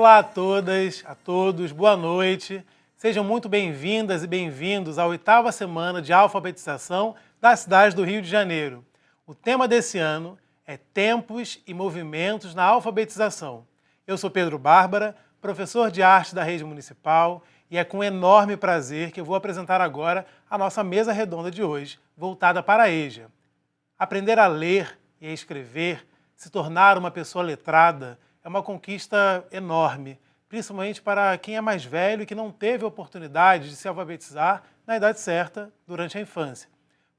Olá a todas, a todos, boa noite. Sejam muito bem-vindas e bem-vindos à 8ª semana de alfabetização da cidade do Rio de Janeiro. O tema desse ano é Tempos e Movimentos na Alfabetização. Eu sou Pedro Bárbara, professor de arte da rede municipal, e é com enorme prazer que eu vou apresentar agora a nossa mesa redonda de hoje, voltada para a EJA. Aprender a ler e a escrever, se tornar uma pessoa letrada, é uma conquista enorme, principalmente para quem é mais velho e que não teve a oportunidade de se alfabetizar na idade certa, durante a infância.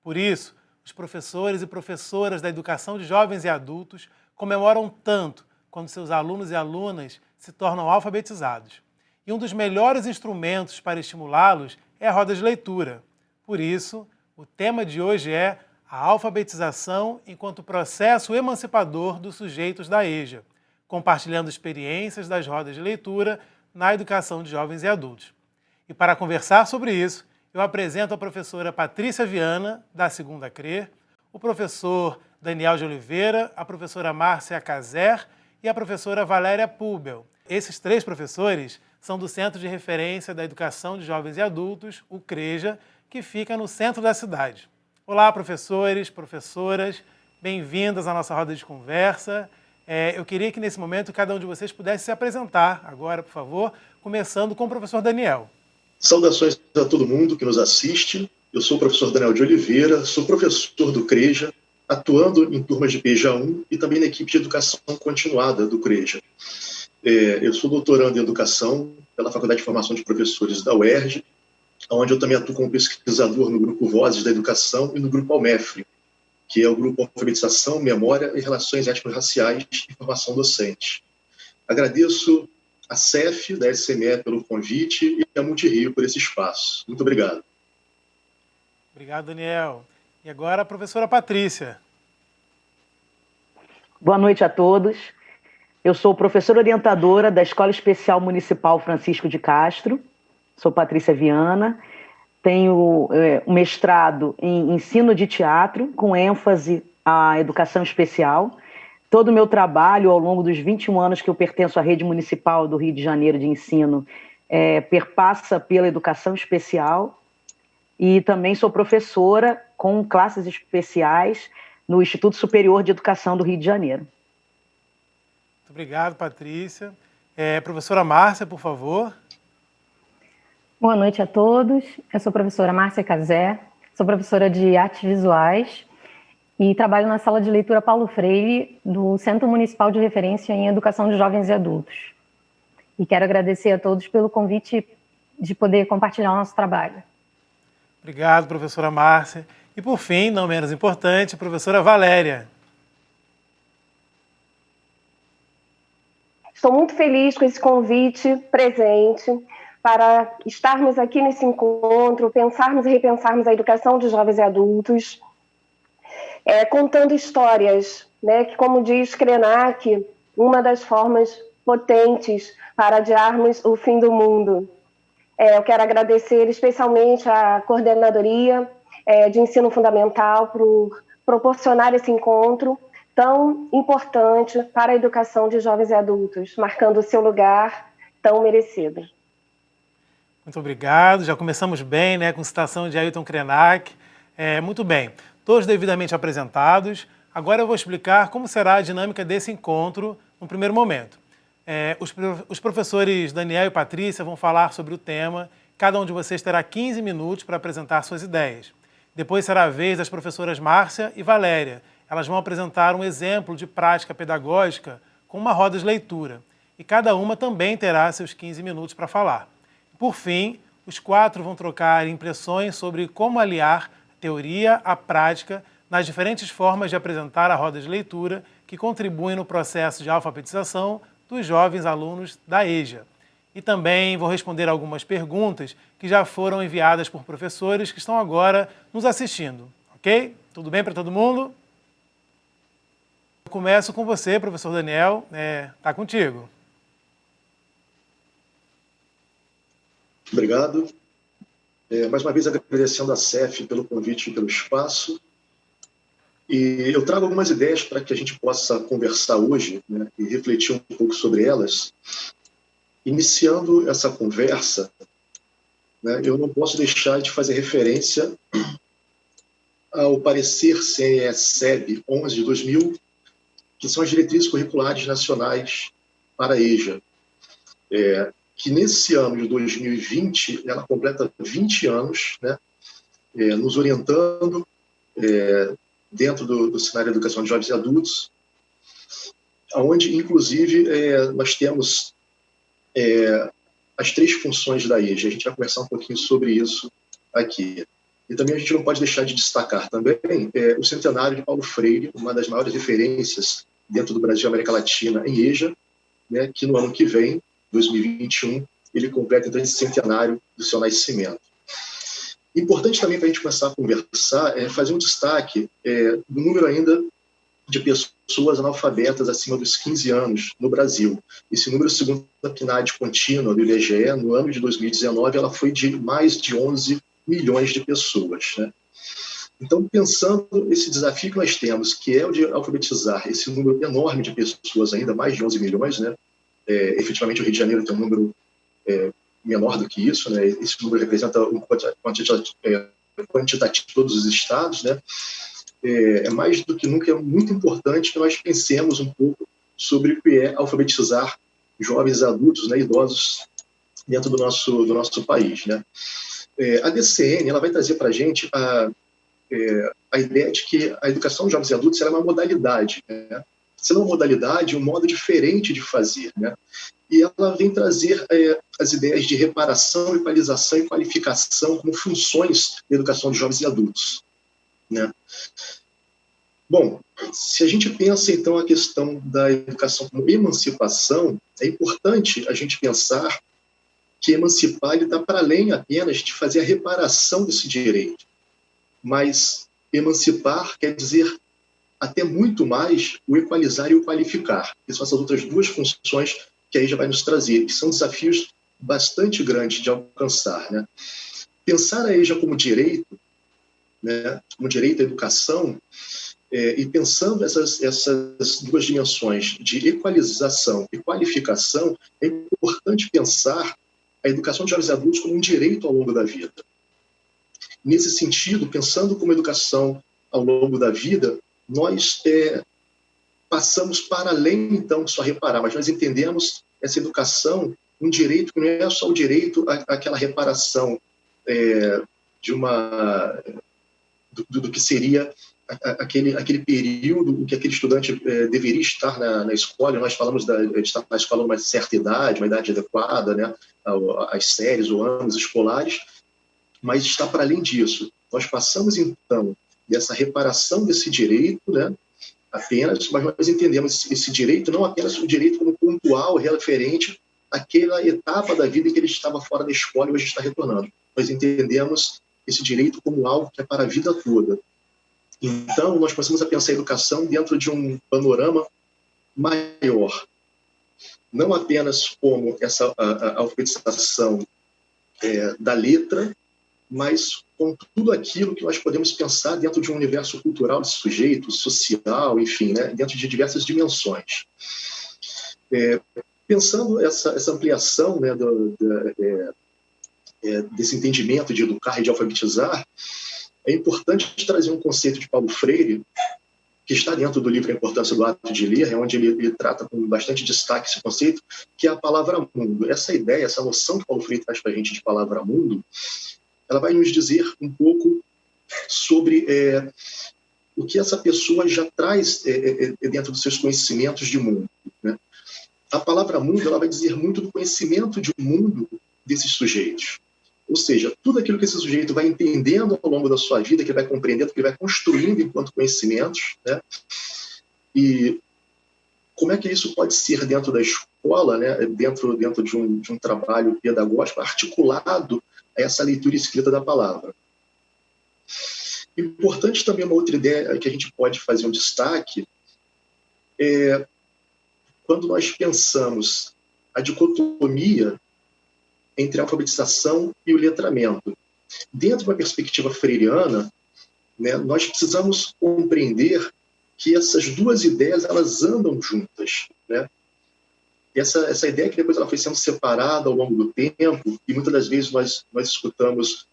Por isso, os professores e professoras da educação de jovens e adultos comemoram tanto quando seus alunos e alunas se tornam alfabetizados. E um dos melhores instrumentos para estimulá-los é a roda de leitura. Por isso, o tema de hoje é a alfabetização enquanto processo emancipador dos sujeitos da EJA, compartilhando experiências das rodas de leitura na educação de jovens e adultos. E para conversar sobre isso, eu apresento a professora Patrícia Viana, da 2ª CRE, o professor Daniel de Oliveira, a professora Márcia Caser e a professora Valéria Pubel. Esses 3 professores são do Centro de Referência da Educação de Jovens e Adultos, o CREJA, que fica no centro da cidade. Olá, professores, professoras, bem-vindas à nossa roda de conversa. Eu queria que nesse momento cada um de vocês pudesse se apresentar agora, por favor, começando com o professor Daniel. Saudações a todo mundo que nos assiste. Eu sou o professor Daniel de Oliveira, sou professor do CREJA, atuando em turmas de PEJA 1 e também na equipe de educação continuada do CREJA. Eu sou doutorando em educação pela Faculdade de Formação de Professores da UERJ, onde eu também atuo como pesquisador no grupo Vozes da Educação e no grupo Almefre, que é o grupo Alfabetização, Memória e Relações Étnico-Raciais e Formação Docente. Agradeço a CEF, da SME, pelo convite e a Multirio por esse espaço. Muito obrigado. Obrigado, Daniel. E agora a professora Patrícia. Boa noite a todos. Eu sou professora orientadora da Escola Especial Municipal Francisco de Castro. Sou Patrícia Viana. Tenho um mestrado em ensino de teatro, com ênfase à educação especial. Todo o meu trabalho, ao longo dos 21 anos que eu pertenço à rede municipal do Rio de Janeiro de ensino, perpassa pela educação especial. E também sou professora com classes especiais no Instituto Superior de Educação do Rio de Janeiro. Muito obrigado, Patrícia. Professora Márcia, por favor. Boa noite a todos. Eu sou a professora Márcia Caser, sou professora de artes visuais e trabalho na sala de leitura Paulo Freire do Centro Municipal de Referência em Educação de Jovens e Adultos. E quero agradecer a todos pelo convite de poder compartilhar o nosso trabalho. Obrigado, professora Márcia. E por fim, não menos importante, a professora Valéria. Estou muito feliz com esse convite presente para estarmos aqui nesse encontro, pensarmos e repensarmos a educação de jovens e adultos, contando histórias, né, que, como diz Krenak, uma das formas potentes para adiarmos o fim do mundo. Eu quero agradecer especialmente à Coordenadoria de Ensino Fundamental por proporcionar esse encontro tão importante para a educação de jovens e adultos, marcando o seu lugar tão merecido. Muito obrigado. Já começamos bem, né, com citação de Ailton Krenak. Muito bem. Todos devidamente apresentados. Agora eu vou explicar como será a dinâmica desse encontro no primeiro momento. Os professores Daniel e Patrícia vão falar sobre o tema. Cada um de vocês terá 15 minutos para apresentar suas ideias. Depois será a vez das professoras Márcia e Valéria. Elas vão apresentar um exemplo de prática pedagógica com uma roda de leitura. E cada uma também terá seus 15 minutos para falar. Por fim, os 4 vão trocar impressões sobre como aliar a teoria à prática nas diferentes formas de apresentar a roda de leitura que contribuem no processo de alfabetização dos jovens alunos da EJA. E também vou responder algumas perguntas que já foram enviadas por professores que estão agora nos assistindo. Ok? Tudo bem para todo mundo? Eu começo com você, professor Daniel. Está contigo. Obrigado. Mais uma vez agradecendo à CEF pelo convite e pelo espaço. E eu trago algumas ideias para que a gente possa conversar hoje, né, e refletir um pouco sobre elas. Iniciando essa conversa, né, eu não posso deixar de fazer referência ao parecer CNE-SEB 11 de 2000, que são as diretrizes curriculares nacionais para a EJA, que nesse ano de 2020, ela completa 20 anos, né, nos orientando dentro do cenário de educação de jovens e adultos, onde, inclusive, nós temos as 3 funções da EJA. A gente vai conversar um pouquinho sobre isso aqui. E também a gente não pode deixar de destacar também o centenário de Paulo Freire, uma das maiores referências dentro do Brasil e América Latina em EJA, né, que no ano que vem, 2021, ele completa então esse centenário do seu nascimento. Importante também para a gente começar a conversar é fazer um destaque do número ainda de pessoas analfabetas acima dos 15 anos no Brasil. Esse número, segundo a PNAD contínua do IBGE, no ano de 2019, ela foi de mais de 11 milhões de pessoas, né? Então, pensando esse desafio que nós temos, que é o de alfabetizar esse número enorme de pessoas ainda, mais de 11 milhões, né? Efetivamente, o Rio de Janeiro tem um número menor do que isso, né? Esse número representa um quantitativo de todos os estados, né? Mais do que nunca é muito importante que nós pensemos um pouco sobre o que é alfabetizar jovens e adultos, né, idosos dentro do nosso país, né? A DCN ela vai trazer para a gente a ideia de que a educação de jovens e adultos é uma modalidade, né? Sendo uma modalidade, um modo diferente de fazer, né? E ela vem trazer as ideias de reparação, equalização e qualificação como funções da educação de jovens e adultos, né? Bom, se a gente pensa, então, a questão da educação como emancipação, é importante a gente pensar que emancipar está para além apenas de fazer a reparação desse direito, mas emancipar quer dizer até muito mais o equalizar e o qualificar, que são essas outras 2 funções que aí já vai nos trazer, que são desafios bastante grandes de alcançar, né? Pensar a EJA como direito, né, como direito à educação, e pensando essas 2 dimensões de equalização e qualificação, é importante pensar a educação de jovens e adultos como um direito ao longo da vida. Nesse sentido, pensando como educação ao longo da vida, nós passamos para além, então, de só reparar, mas nós entendemos essa educação um direito que não é só o direito àquela reparação do que seria aquele período em que aquele estudante deveria estar na escola. Nós falamos de estar na escola uma certa idade, uma idade adequada, né, às séries ou anos escolares, mas está para além disso. Nós passamos, então, dessa reparação desse direito, né, apenas, mas nós entendemos esse direito não apenas o direito como pontual, referente àquela etapa da vida em que ele estava fora da escola e hoje está retornando. Nós entendemos esse direito como algo que é para a vida toda. Então, nós passamos a pensar a educação dentro de um panorama maior. Não apenas como a alfabetização da letra, mas com tudo aquilo que nós podemos pensar dentro de um universo cultural de sujeito, social, enfim, né, dentro de diversas dimensões. Pensando essa ampliação, né, desse entendimento de educar e de alfabetizar, é importante trazer um conceito de Paulo Freire, que está dentro do livro A Importância do Ato de Ler, onde ele trata com bastante destaque esse conceito, que é a palavra mundo. Essa ideia, essa noção que Paulo Freire traz para a gente de palavra mundo, ela vai nos dizer um pouco sobre o que essa pessoa já traz dentro dos seus conhecimentos de mundo, né? A palavra mundo ela vai dizer muito do conhecimento de mundo desses sujeitos. Ou seja, tudo aquilo que esse sujeito vai entendendo ao longo da sua vida, que ele vai compreendendo, que ele vai construindo enquanto conhecimentos, né? E como é que isso pode ser dentro da escola, né? dentro de um trabalho pedagógico articulado a essa leitura escrita da palavra. Importante também uma outra ideia que a gente pode fazer um destaque é quando nós pensamos a dicotomia entre a alfabetização e o letramento. Dentro de uma perspectiva freiriana, né, nós precisamos compreender que essas 2 ideias elas andam juntas, né? essa ideia que depois ela foi sendo separada ao longo do tempo, e muitas das vezes nós escutamos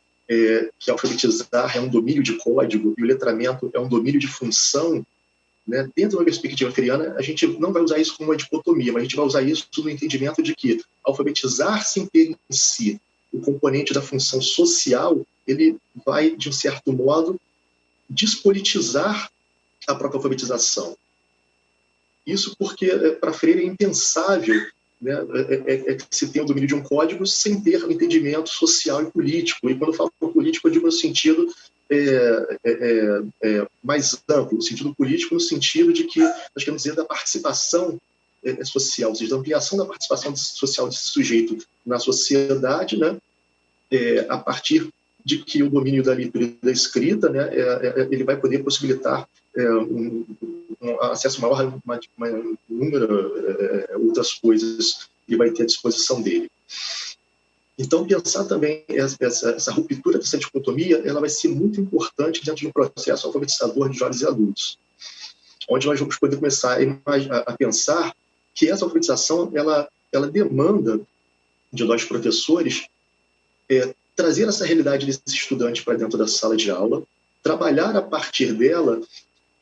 que alfabetizar é um domínio de código e o letramento é um domínio de função, né? Dentro da perspectiva freiriana, a gente não vai usar isso como uma dicotomia, mas a gente vai usar isso no entendimento de que alfabetizar sem ter em si o componente da função social, ele vai, de um certo modo, despolitizar a própria alfabetização. Isso porque, para Freire, é impensável, né, que se tenha o domínio de um código sem ter um entendimento social e político. E quando eu falo político, eu digo no sentido mais amplo, no sentido político, no sentido de que nós queremos dizer da participação social, ou seja, da ampliação da participação social desse sujeito na sociedade, né, a partir de que o domínio da leitura e da escrita, né, ele vai poder possibilitar um acesso maior a número outras coisas que vai ter à disposição dele. Então, pensar também essa ruptura dessa dicotomia, ela vai ser muito importante dentro de um processo alfabetizador de jovens e adultos, onde nós vamos poder começar a pensar que essa alfabetização ela demanda de nós professores trazer essa realidade desse estudante para dentro da sala de aula, trabalhar a partir dela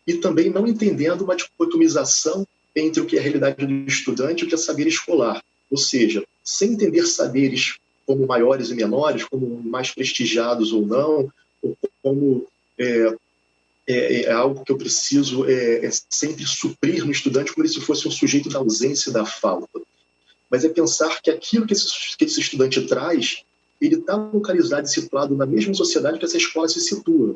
e também não entendendo uma dicotomização entre o que é a realidade do estudante e o que é saber escolar. Ou seja, sem entender saberes como maiores e menores, como mais prestigiados ou não, ou como algo que eu preciso sempre suprir no estudante como se fosse um sujeito da ausência e da falta. Mas é pensar que aquilo que esse estudante traz, ele está localizado e situado na mesma sociedade que essa escola se situa.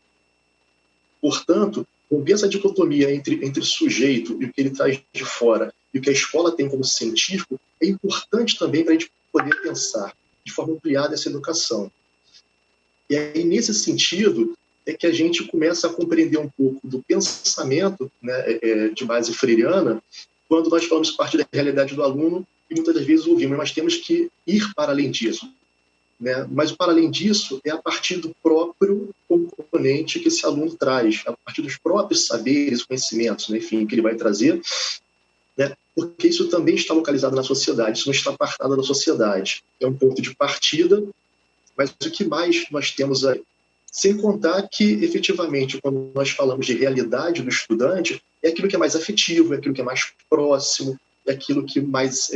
Portanto, romper essa dicotomia entre o sujeito e o que ele traz de fora e o que a escola tem como científico é importante também para a gente poder pensar de forma ampliada essa educação. E aí, nesse sentido, é que a gente começa a compreender um pouco do pensamento, né, de base freiriana, quando nós falamos parte da realidade do aluno e muitas das vezes ouvimos, mas temos que ir para além disso. Né? Mas, para além disso, é a partir do próprio componente que esse aluno traz, a partir dos próprios saberes, conhecimentos, né, enfim, que ele vai trazer, né, porque isso também está localizado na sociedade, isso não está apartado da sociedade. É um ponto de partida, mas o que mais nós temos aí? Sem contar que, efetivamente, quando nós falamos de realidade do estudante, é aquilo que é mais afetivo, é aquilo que é mais próximo, é aquilo que mais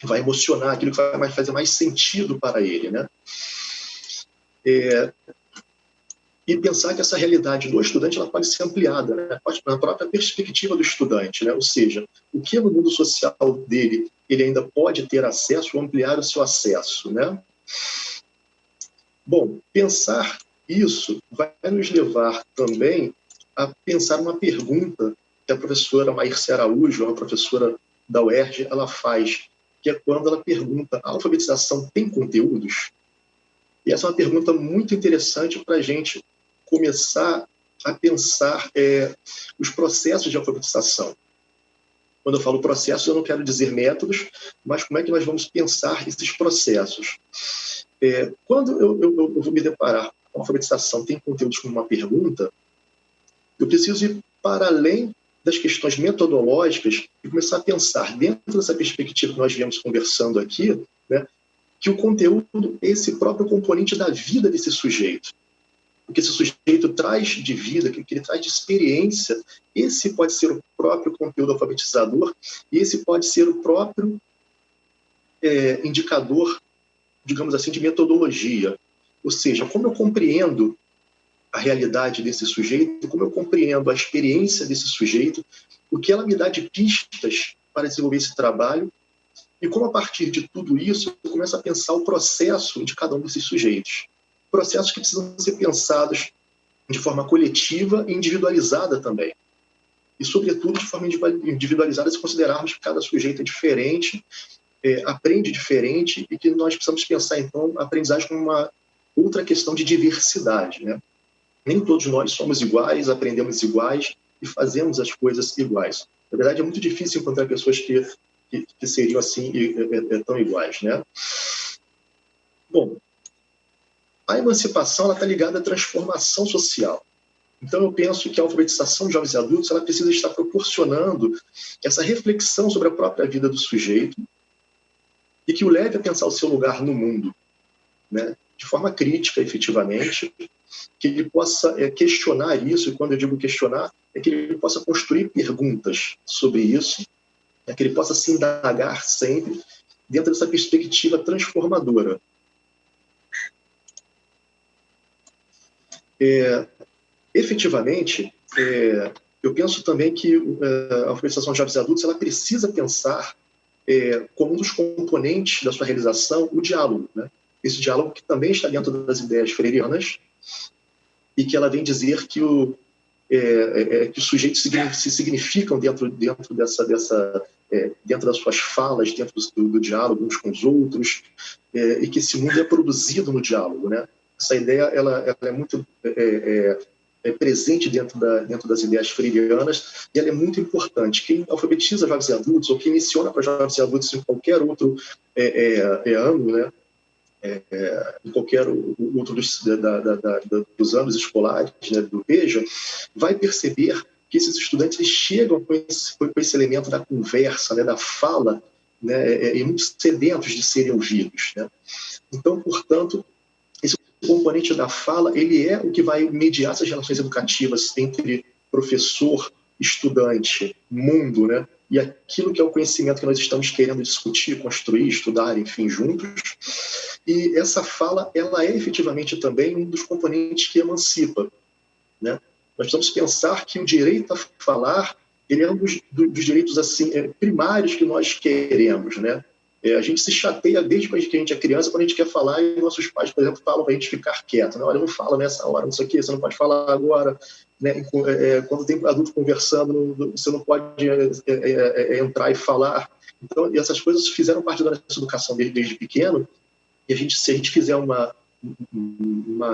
vai emocionar, aquilo que vai fazer mais sentido para ele, né? E pensar que essa realidade do estudante ela pode ser ampliada, né? Na própria perspectiva do estudante, né? Ou seja, o que no mundo social dele ele ainda pode ter acesso ou ampliar o seu acesso, né? Bom, pensar isso vai nos levar também a pensar uma pergunta que a professora Maírcia Araújo, uma professora da UERJ, ela faz, que é quando ela pergunta: a alfabetização tem conteúdos? E essa é uma pergunta muito interessante para a gente começar a pensar os processos de alfabetização. Quando eu falo processos, eu não quero dizer métodos, mas como é que nós vamos pensar esses processos. Quando eu vou me deparar com a alfabetização tem conteúdos como uma pergunta, eu preciso ir para além das questões metodológicas e começar a pensar, dentro dessa perspectiva que nós viemos conversando aqui, né, que o conteúdo é esse próprio componente da vida desse sujeito. O que esse sujeito traz de vida, o que ele traz de experiência, esse pode ser o próprio conteúdo alfabetizador e esse pode ser o próprio indicador, digamos assim, de metodologia. Ou seja, como eu compreendo a realidade desse sujeito, como eu compreendo a experiência desse sujeito, o que ela me dá de pistas para desenvolver esse trabalho e como, a partir de tudo isso, eu começo a pensar o processo de cada um desses sujeitos. Processos que precisam ser pensados de forma coletiva e individualizada também. E, sobretudo, de forma individualizada, se considerarmos que cada sujeito é diferente, aprende diferente e que nós precisamos pensar, então, a aprendizagem como uma outra questão de diversidade, né? Nem todos nós somos iguais, aprendemos iguais e fazemos as coisas iguais. Na verdade, é muito difícil encontrar pessoas que seriam assim tão iguais, né? Bom, a emancipação está ligada à transformação social. Então, eu penso que a alfabetização de jovens e adultos ela precisa estar proporcionando essa reflexão sobre a própria vida do sujeito e que o leve a pensar o seu lugar no mundo, né? De forma crítica, efetivamente, que ele possa questionar isso, e quando eu digo questionar, é que ele possa construir perguntas sobre isso, que ele possa se indagar sempre dentro dessa perspectiva transformadora. Efetivamente, eu penso também que a alfabetização de jovens e adultos ela precisa pensar como um dos componentes da sua realização o diálogo, né? Esse diálogo que também está dentro das ideias freirianas e que ela vem dizer que os sujeitos se significam dentro das suas falas, dentro do diálogo uns com os outros, e que esse mundo é produzido no diálogo, né? Essa ideia ela é muito presente dentro das ideias freirianas e ela é muito importante. Quem alfabetiza jovens e adultos ou quem menciona para jovens e adultos em qualquer outro ano, né? Em qualquer outro dos anos escolares, né, do EJA, vai perceber que esses estudantes eles chegam com esse elemento da conversa, né, da fala, né, e muito sedentos de serem ouvidos, né? Então, portanto, esse componente da fala ele é o que vai mediar essas relações educativas entre professor, estudante, mundo, né? E aquilo que é o conhecimento que nós estamos querendo discutir, construir, estudar, enfim, juntos. E essa fala, ela é efetivamente também um dos componentes que emancipa, né? Nós precisamos pensar que o direito a falar, ele é um dos direitos assim, primários que nós queremos, né? A gente se chateia desde que a gente é criança, quando a gente quer falar, e nossos pais, por exemplo, falam para a gente ficar quieto, né? Olha, não fala nessa hora, não sei o quê, você não pode falar agora, né? Quando tem adulto conversando, você não pode entrar e falar. Então, essas coisas fizeram parte da nossa educação desde pequeno, e se a gente fizer uma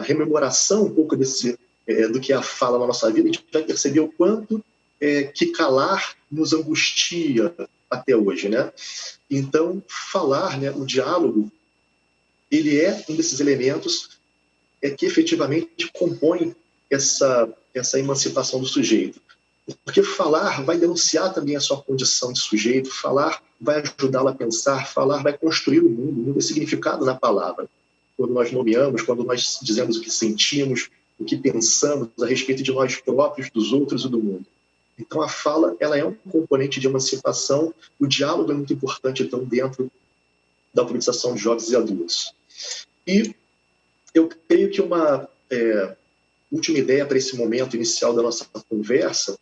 rememoração um pouco do que é a fala na nossa vida, a gente vai perceber o quanto que calar nos angustia até hoje, né? Então, falar, né, o diálogo, ele é um desses elementos que efetivamente compõe essa emancipação do sujeito. Porque falar vai denunciar também a sua condição de sujeito, falar vai ajudá-lo a pensar, falar vai construir o mundo é significado na palavra. Quando nós nomeamos, quando nós dizemos o que sentimos, o que pensamos a respeito de nós próprios, dos outros e do mundo. Então, a fala ela é um componente de emancipação, o diálogo é muito importante, então, dentro da alfabetização de jovens e adultos. E eu creio que uma última ideia para esse momento inicial da nossa conversa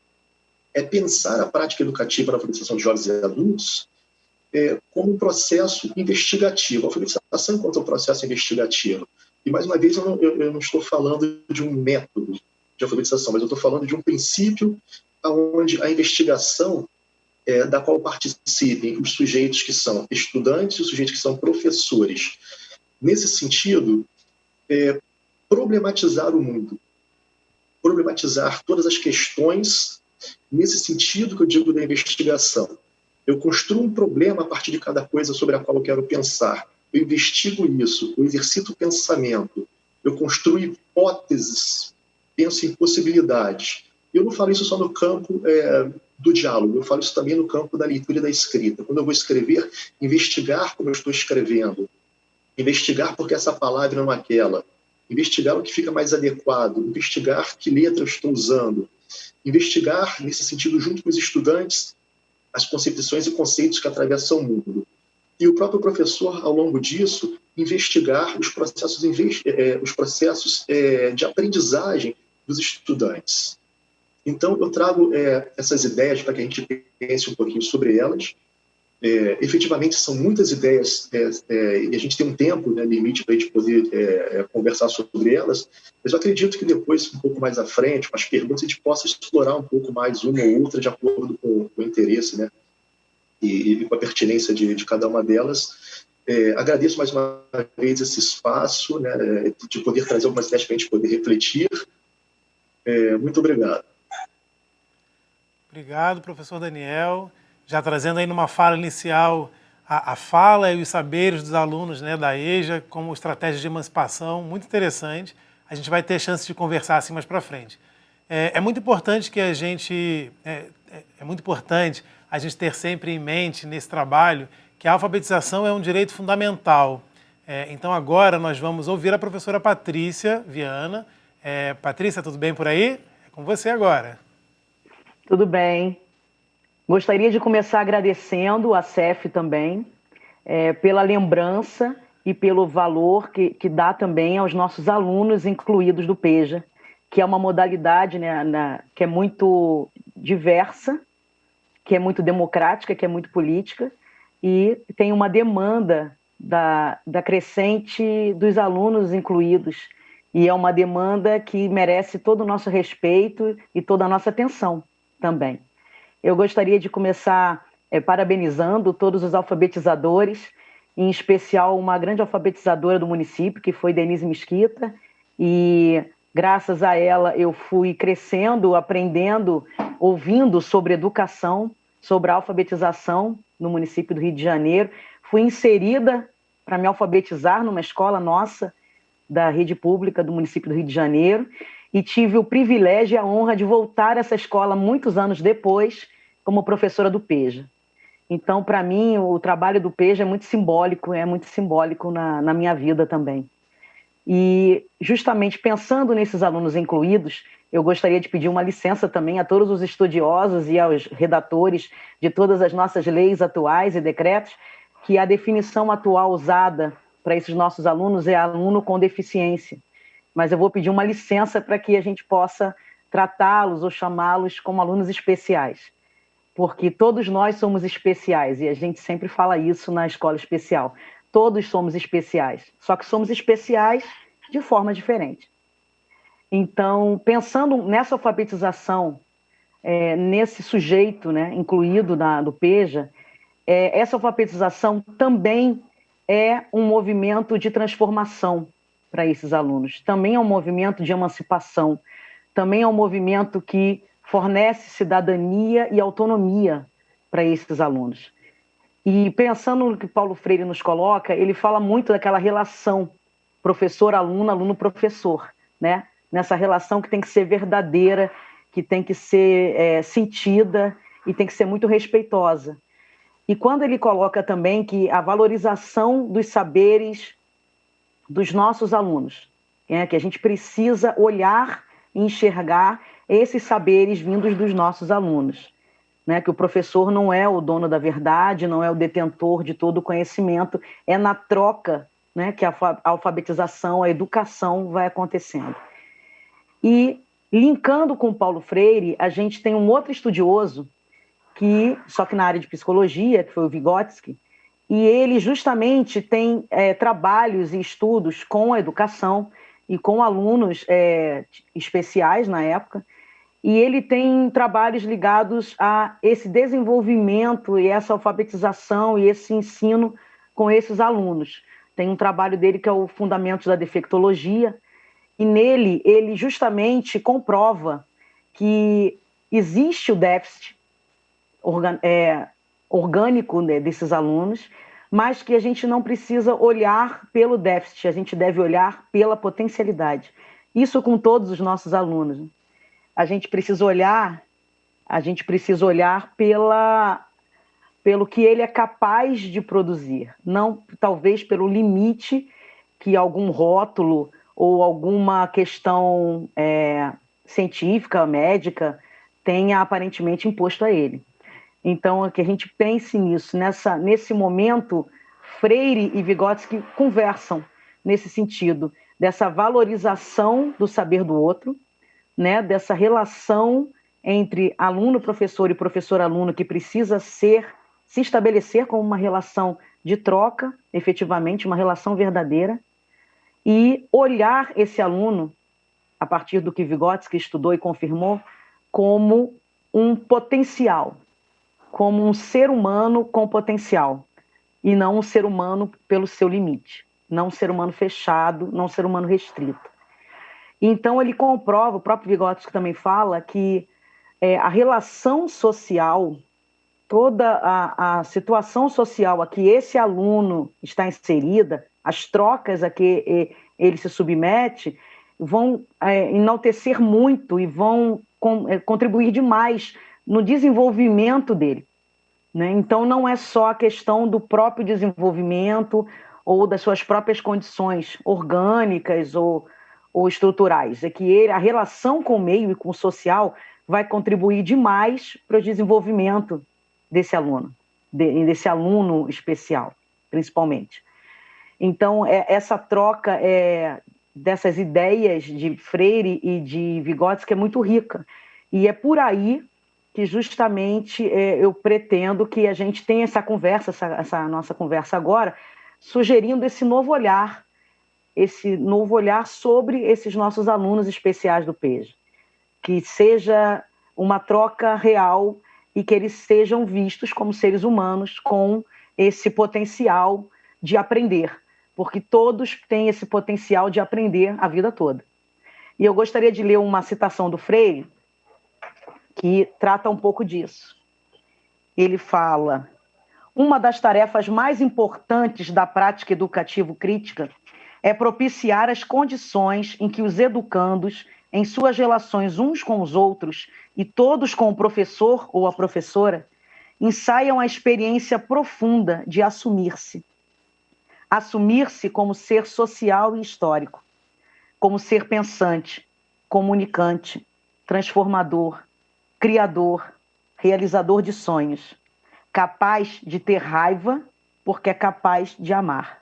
é pensar a prática educativa na alfabetização de jovens e adultos como um processo investigativo. A alfabetização enquanto um processo investigativo. E, mais uma vez, eu não estou falando de um método de alfabetização, mas eu estou falando de um princípio onde a investigação da qual participem os sujeitos que são estudantes e os sujeitos que são professores. Nesse sentido, problematizar o mundo, problematizar todas as questões nesse sentido que eu digo da investigação. Eu construo um problema a partir de cada coisa sobre a qual eu quero pensar. Eu investigo isso, eu exercito o pensamento, eu construo hipóteses, penso em possibilidades. Eu não falo isso só no campo do diálogo, eu falo isso também no campo da leitura e da escrita. Quando eu vou escrever, investigar como eu estou escrevendo, investigar porque essa palavra não é aquela, investigar o que fica mais adequado, investigar que letra eu estou usando, investigar, nesse sentido, junto com os estudantes, as concepções e conceitos que atravessam o mundo. E o próprio professor, ao longo disso, investigar os processos de aprendizagem dos estudantes. Então, eu trago essas ideias para que a gente pense um pouquinho sobre elas. Efetivamente, são muitas ideias, e a gente tem um tempo, né, limite para a gente poder conversar sobre elas, mas eu acredito que depois, um pouco mais à frente, com as perguntas, a gente possa explorar um pouco mais uma ou outra, de acordo com o interesse, né, e com a pertinência de cada uma delas. Agradeço mais uma vez esse espaço, né, de poder trazer algumas ideias para a gente poder refletir. Muito obrigado. Obrigado, professor Daniel. Já trazendo aí numa fala inicial a fala e os saberes dos alunos, né, da EJA como estratégia de emancipação, muito interessante. A gente vai ter chance de conversar assim mais para frente. É muito importante que é muito importante a gente ter sempre em mente nesse trabalho que a alfabetização é um direito fundamental. Então agora nós vamos ouvir a professora Patrícia Viana. Patrícia, tudo bem por aí? É com você agora. Tudo bem. Gostaria de começar agradecendo a CEF também, pela lembrança e pelo valor que dá também aos nossos alunos incluídos do PEJA, que é uma modalidade, né, que é muito diversa, que é muito democrática, que é muito política, e tem uma demanda da crescente dos alunos incluídos, e é uma demanda que merece todo o nosso respeito e toda a nossa atenção também. Eu gostaria de começar parabenizando todos os alfabetizadores, em especial uma grande alfabetizadora do município, que foi Denise Mesquita, e graças a ela eu fui crescendo, aprendendo, ouvindo sobre educação, sobre a alfabetização no município do Rio de Janeiro. Fui inserida para me alfabetizar numa escola nossa, da rede pública do município do Rio de Janeiro, e tive o privilégio e a honra de voltar a essa escola muitos anos depois, como professora do PEJA. Então, para mim, o trabalho do PEJA é muito simbólico na minha vida também. E, justamente pensando nesses alunos incluídos, eu gostaria de pedir uma licença também a todos os estudiosos e aos redatores de todas as nossas leis atuais e decretos, que a definição atual usada para esses nossos alunos é aluno com deficiência. Mas eu vou pedir uma licença para que a gente possa tratá-los ou chamá-los como alunos especiais, porque todos nós somos especiais, e a gente sempre fala isso na escola especial. Todos somos especiais, só que somos especiais de forma diferente. Então, pensando nessa alfabetização, nesse sujeito, né, incluído do PEJA, essa alfabetização também é um movimento de transformação para esses alunos, também é um movimento de emancipação, também é um movimento que fornece cidadania e autonomia para esses alunos. E pensando no que Paulo Freire nos coloca, ele fala muito daquela relação professor-aluno, aluno-professor, né? Nessa relação que tem que ser verdadeira, que tem que ser sentida e tem que ser muito respeitosa. E quando ele coloca também que a valorização dos saberes dos nossos alunos, que a gente precisa olhar e enxergar esses saberes vindos dos nossos alunos, né? Que o professor não é o dono da verdade, não é o detentor de todo o conhecimento, é na troca, né, que a alfabetização, a educação vai acontecendo. E, linkando com Paulo Freire, a gente tem um outro estudioso, só que na área de psicologia, que foi o Vygotsky, e ele justamente tem trabalhos e estudos com a educação e com alunos especiais na época, e ele tem trabalhos ligados a esse desenvolvimento e essa alfabetização e esse ensino com esses alunos. Tem um trabalho dele que é o Fundamentos da Defectologia, e nele ele justamente comprova que existe o déficit orgânico, né, desses alunos, mas que a gente não precisa olhar pelo déficit, a gente deve olhar pela potencialidade. Isso com todos os nossos alunos. A gente precisa olhar pelo que ele é capaz de produzir, não talvez pelo limite que algum rótulo ou alguma questão científica, médica, tenha aparentemente imposto a ele. Então, que a gente pense nisso. Nesse momento, Freire e Vygotsky conversam nesse sentido, dessa valorização do saber do outro, né, dessa relação entre aluno-professor e professor-aluno que precisa se estabelecer como uma relação de troca, efetivamente, uma relação verdadeira, e olhar esse aluno, a partir do que Vygotsky estudou e confirmou, como um potencial, como um ser humano com potencial, e não um ser humano pelo seu limite, não um ser humano fechado, não um ser humano restrito. Então ele comprova, o próprio Vygotsky também fala, que a relação social, toda a situação social a que esse aluno está inserida, as trocas a que ele se submete, vão enaltecer muito e vão contribuir demais no desenvolvimento dele, né? Então, não é só a questão do próprio desenvolvimento ou das suas próprias condições orgânicas ou estruturais, é que a relação com o meio e com o social vai contribuir demais para o desenvolvimento desse aluno especial, principalmente. Então, essa troca dessas ideias de Freire e de Vygotsky é muito rica. E é por aí que justamente eu pretendo que a gente tenha essa conversa, essa nossa conversa agora, sugerindo esse novo olhar sobre esses nossos alunos especiais do PEJA. Que seja uma troca real e que eles sejam vistos como seres humanos com esse potencial de aprender, porque todos têm esse potencial de aprender a vida toda. E eu gostaria de ler uma citação do Freire, que trata um pouco disso. Ele fala: uma das tarefas mais importantes da prática educativo-crítica é propiciar as condições em que os educandos, em suas relações uns com os outros e todos com o professor ou a professora, ensaiam a experiência profunda de assumir-se. Assumir-se como ser social e histórico, como ser pensante, comunicante, transformador, criador, realizador de sonhos, capaz de ter raiva porque é capaz de amar.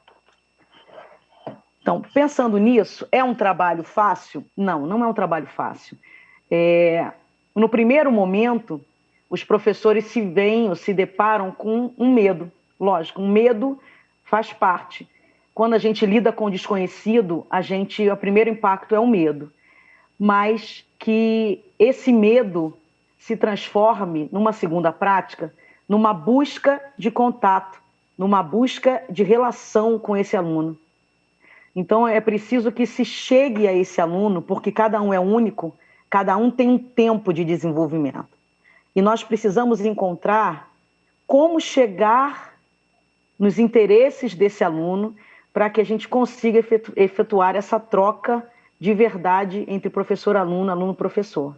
Então, pensando nisso, é um trabalho fácil? Não, não é um trabalho fácil. No primeiro momento, os professores se deparam com um medo. Lógico, um medo faz parte. Quando a gente lida com o desconhecido, o primeiro impacto é o medo. Mas que esse medo se transforme numa segunda prática, numa busca de contato, numa busca de relação com esse aluno. Então, é preciso que se chegue a esse aluno, porque cada um é único, cada um tem um tempo de desenvolvimento. E nós precisamos encontrar como chegar nos interesses desse aluno para que a gente consiga efetuar essa troca de verdade entre professor-aluno, aluno-professor.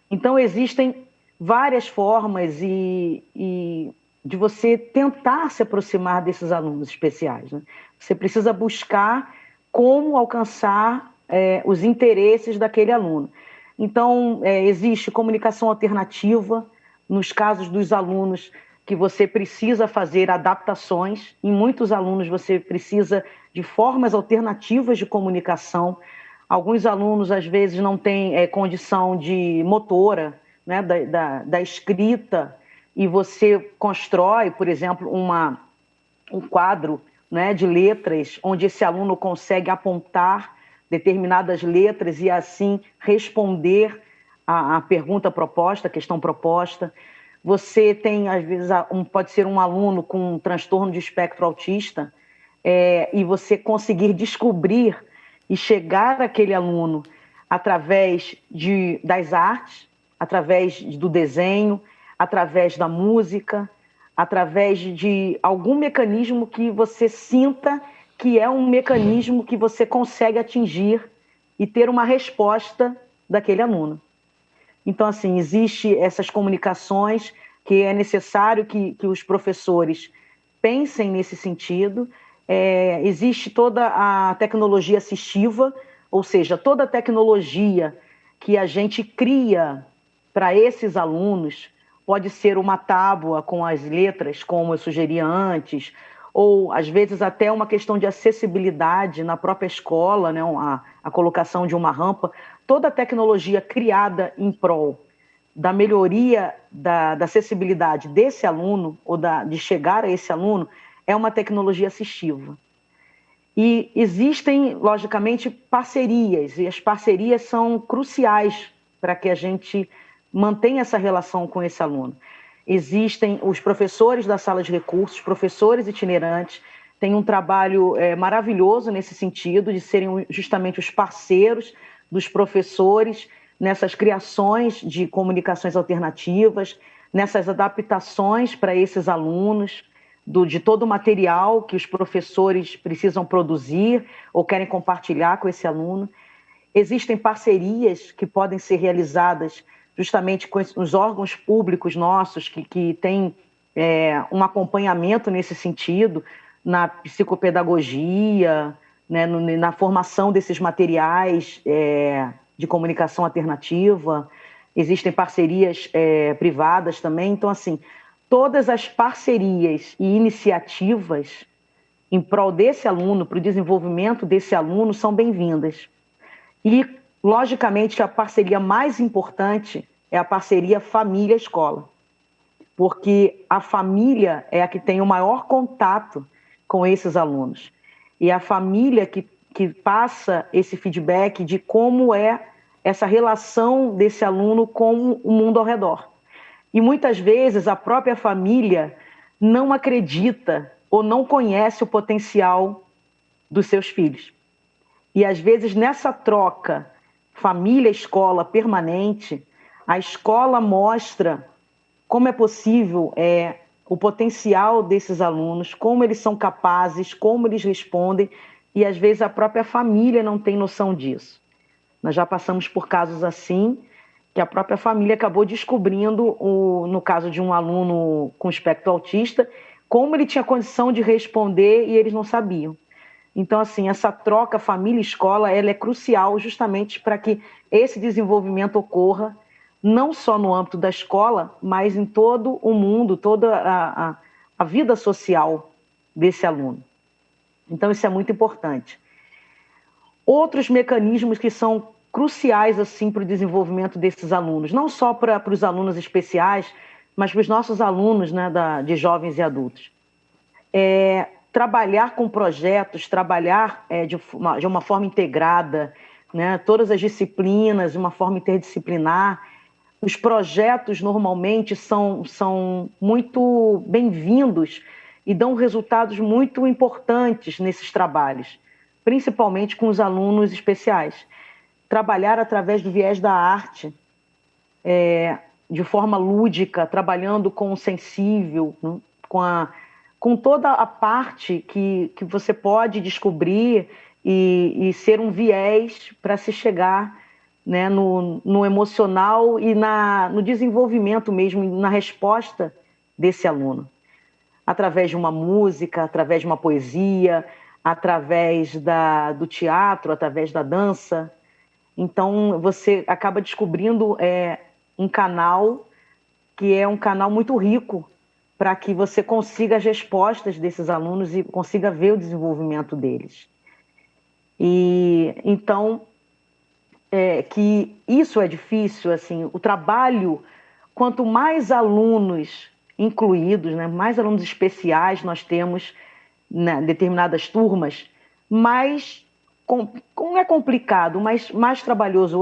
Então, existem várias formas de você tentar se aproximar desses alunos especiais, né? Você precisa buscar como alcançar os interesses daquele aluno. Então, existe comunicação alternativa, nos casos dos alunos que você precisa fazer adaptações, em muitos alunos você precisa de formas alternativas de comunicação. Alguns alunos, às vezes, não têm condição de motora, né, da escrita, e você constrói, por exemplo, um quadro, né, de letras, onde esse aluno consegue apontar determinadas letras e, assim, responder a pergunta proposta, a questão proposta. Você tem, às vezes, pode ser um aluno com um transtorno de espectro autista, e você conseguir descobrir e chegar àquele aluno através das artes, através do desenho, através da música, através de algum mecanismo que você sinta que é um mecanismo que você consegue atingir e ter uma resposta daquele aluno. Então, assim, existe essas comunicações que é necessário que os professores pensem nesse sentido. Existe toda a tecnologia assistiva, ou seja, toda a tecnologia que a gente cria para esses alunos, pode ser uma tábua com as letras, como eu sugeri antes, ou, às vezes, até uma questão de acessibilidade na própria escola, né? A colocação de uma rampa. Toda a tecnologia criada em prol da melhoria da acessibilidade desse aluno, ou de chegar a esse aluno, é uma tecnologia assistiva. E existem, logicamente, parcerias, e as parcerias são cruciais para que a gente mantenha essa relação com esse aluno. Existem os professores da sala de recursos, professores itinerantes, têm um trabalho maravilhoso nesse sentido, de serem justamente os parceiros dos professores nessas criações de comunicações alternativas, nessas adaptações para esses alunos, de todo o material que os professores precisam produzir ou querem compartilhar com esse aluno. Existem parcerias que podem ser realizadas justamente com os órgãos públicos nossos, que têm um acompanhamento nesse sentido, na psicopedagogia, né, na formação desses materiais de comunicação alternativa. Existem parcerias privadas também. Então, assim, todas as parcerias e iniciativas em prol desse aluno, para o desenvolvimento desse aluno, são bem-vindas. E, logicamente, que a parceria mais importante é a parceria família-escola, porque a família é a que tem o maior contato com esses alunos. E a família que passa esse feedback de como é essa relação desse aluno com o mundo ao redor. E muitas vezes a própria família não acredita ou não conhece o potencial dos seus filhos. E às vezes nessa troca família-escola permanente, a escola mostra como é possível o potencial desses alunos, como eles são capazes, como eles respondem, e às vezes a própria família não tem noção disso. Nós já passamos por casos assim, que a própria família acabou descobrindo, no caso de um aluno com espectro autista, como ele tinha condição de responder e eles não sabiam. Então, assim, essa troca família-escola, ela é crucial justamente para que esse desenvolvimento ocorra, não só no âmbito da escola, mas em todo o mundo, toda a vida social desse aluno. Então, isso é muito importante. Outros mecanismos que são cruciais assim, para o desenvolvimento desses alunos, não só para os alunos especiais, mas para os nossos alunos, né, de jovens e adultos. Trabalhar com projetos, trabalhar de uma forma integrada, né, todas as disciplinas, de uma forma interdisciplinar. Os projetos normalmente são muito bem-vindos e dão resultados muito importantes nesses trabalhos, principalmente com os alunos especiais. Trabalhar através do viés da arte, de forma lúdica, trabalhando com o sensível, né, com toda a parte que você pode descobrir e ser um viés para se chegar, né, no emocional e no desenvolvimento mesmo, na resposta desse aluno. Através de uma música, através de uma poesia, através do teatro, através da dança. Então, você acaba descobrindo um canal que é um canal muito rico para que você consiga as respostas desses alunos e consiga ver o desenvolvimento deles. E então, que isso é difícil, assim, o trabalho, quanto mais alunos incluídos, né, mais alunos especiais nós temos em determinadas turmas, mais, não é complicado, mas mais trabalhoso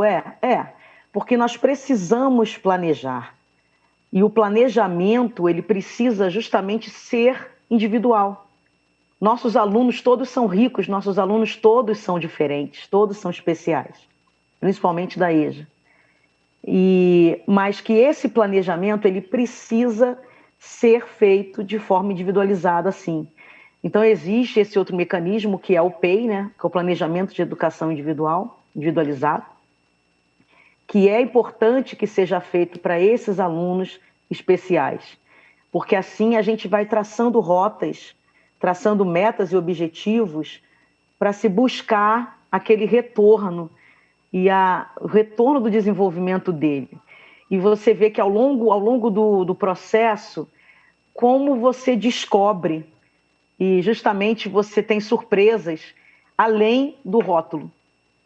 porque nós precisamos planejar. E o planejamento, ele precisa justamente ser individual. Nossos alunos todos são ricos, nossos alunos todos são diferentes, todos são especiais, principalmente da EJA. Mas que esse planejamento, ele precisa ser feito de forma individualizada, sim. Então, existe esse outro mecanismo, que é o PEI, né, que é o Planejamento de Educação Individualizado, que é importante que seja feito para esses alunos especiais, porque assim a gente vai traçando rotas, traçando metas e objetivos para se buscar aquele retorno e o retorno do desenvolvimento dele. E você vê que ao longo do processo, como você descobre, e justamente você tem surpresas além do rótulo.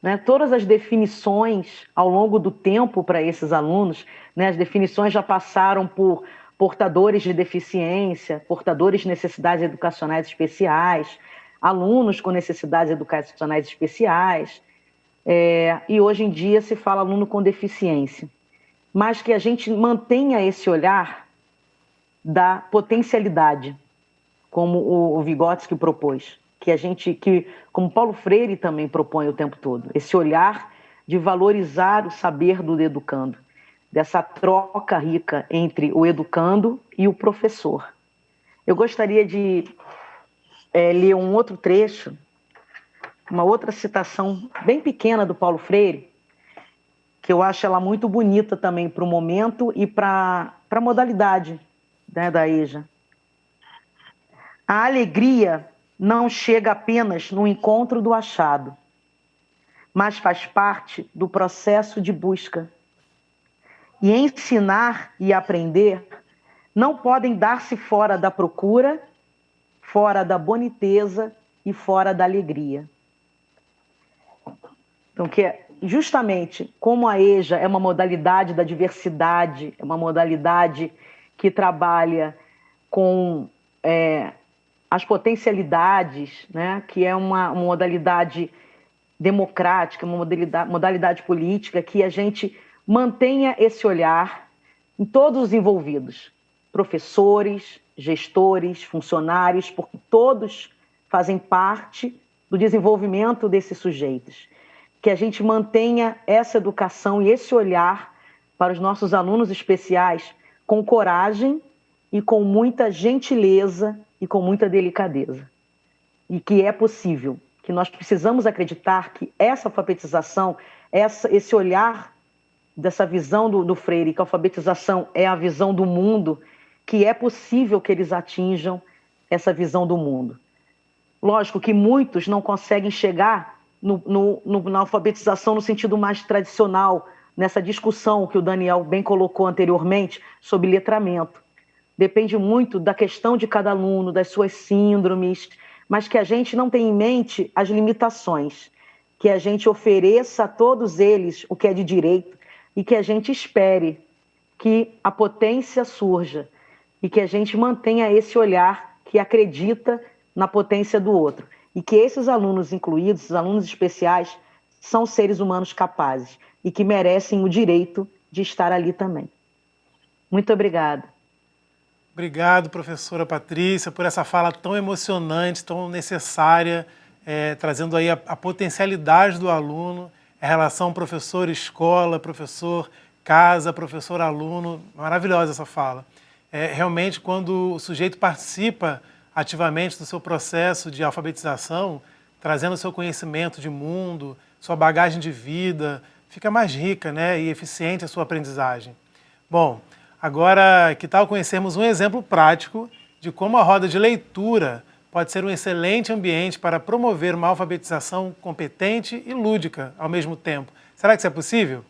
Né? Todas as definições ao longo do tempo para esses alunos, né? As definições já passaram por portadores de deficiência, portadores de necessidades educacionais especiais, alunos com necessidades educacionais especiais, e hoje em dia se fala aluno com deficiência. Mas que a gente mantenha esse olhar da potencialidade, como o Vygotsky propôs, que como Paulo Freire também propõe o tempo todo, esse olhar de valorizar o saber do educando, dessa troca rica entre o educando e o professor. Eu gostaria de ler um outro trecho uma outra citação bem pequena do Paulo Freire, que eu acho ela muito bonita também para o momento e para a modalidade, né, da EJA. A alegria não chega apenas no encontro do achado, mas faz parte do processo de busca. E ensinar e aprender não podem dar-se fora da procura, fora da boniteza e fora da alegria. Então, justamente como a EJA é uma modalidade da diversidade, é uma modalidade que trabalha com as potencialidades, né, que é uma modalidade democrática, uma modalidade política, que a gente mantenha esse olhar em todos os envolvidos, professores, gestores, funcionários, porque todos fazem parte do desenvolvimento desses sujeitos. Que a gente mantenha essa educação e esse olhar para os nossos alunos especiais com coragem e com muita gentileza e com muita delicadeza. E que é possível, que nós precisamos acreditar que essa alfabetização, esse olhar dessa visão do Freire, que a alfabetização é a visão do mundo, que é possível que eles atinjam essa visão do mundo. Lógico que muitos não conseguem chegar na alfabetização no sentido mais tradicional, nessa discussão que o Daniel bem colocou anteriormente sobre letramento. Depende muito da questão de cada aluno, das suas síndromes, mas que a gente não tenha em mente as limitações, que a gente ofereça a todos eles o que é de direito e que a gente espere que a potência surja e que a gente mantenha esse olhar que acredita na potência do outro. E que esses alunos incluídos, os alunos especiais, são seres humanos capazes e que merecem o direito de estar ali também. Muito obrigada. Obrigado, professora Patrícia, por essa fala tão emocionante, tão necessária, trazendo aí a potencialidade do aluno, a relação professor-escola, professor-casa, professor-aluno. Maravilhosa essa fala. Realmente, quando o sujeito participa ativamente do seu processo de alfabetização, trazendo o seu conhecimento de mundo, sua bagagem de vida, fica mais rica, né, e eficiente a sua aprendizagem. Bom, agora, que tal conhecermos um exemplo prático de como a roda de leitura pode ser um excelente ambiente para promover uma alfabetização competente e lúdica ao mesmo tempo. Será que isso é possível?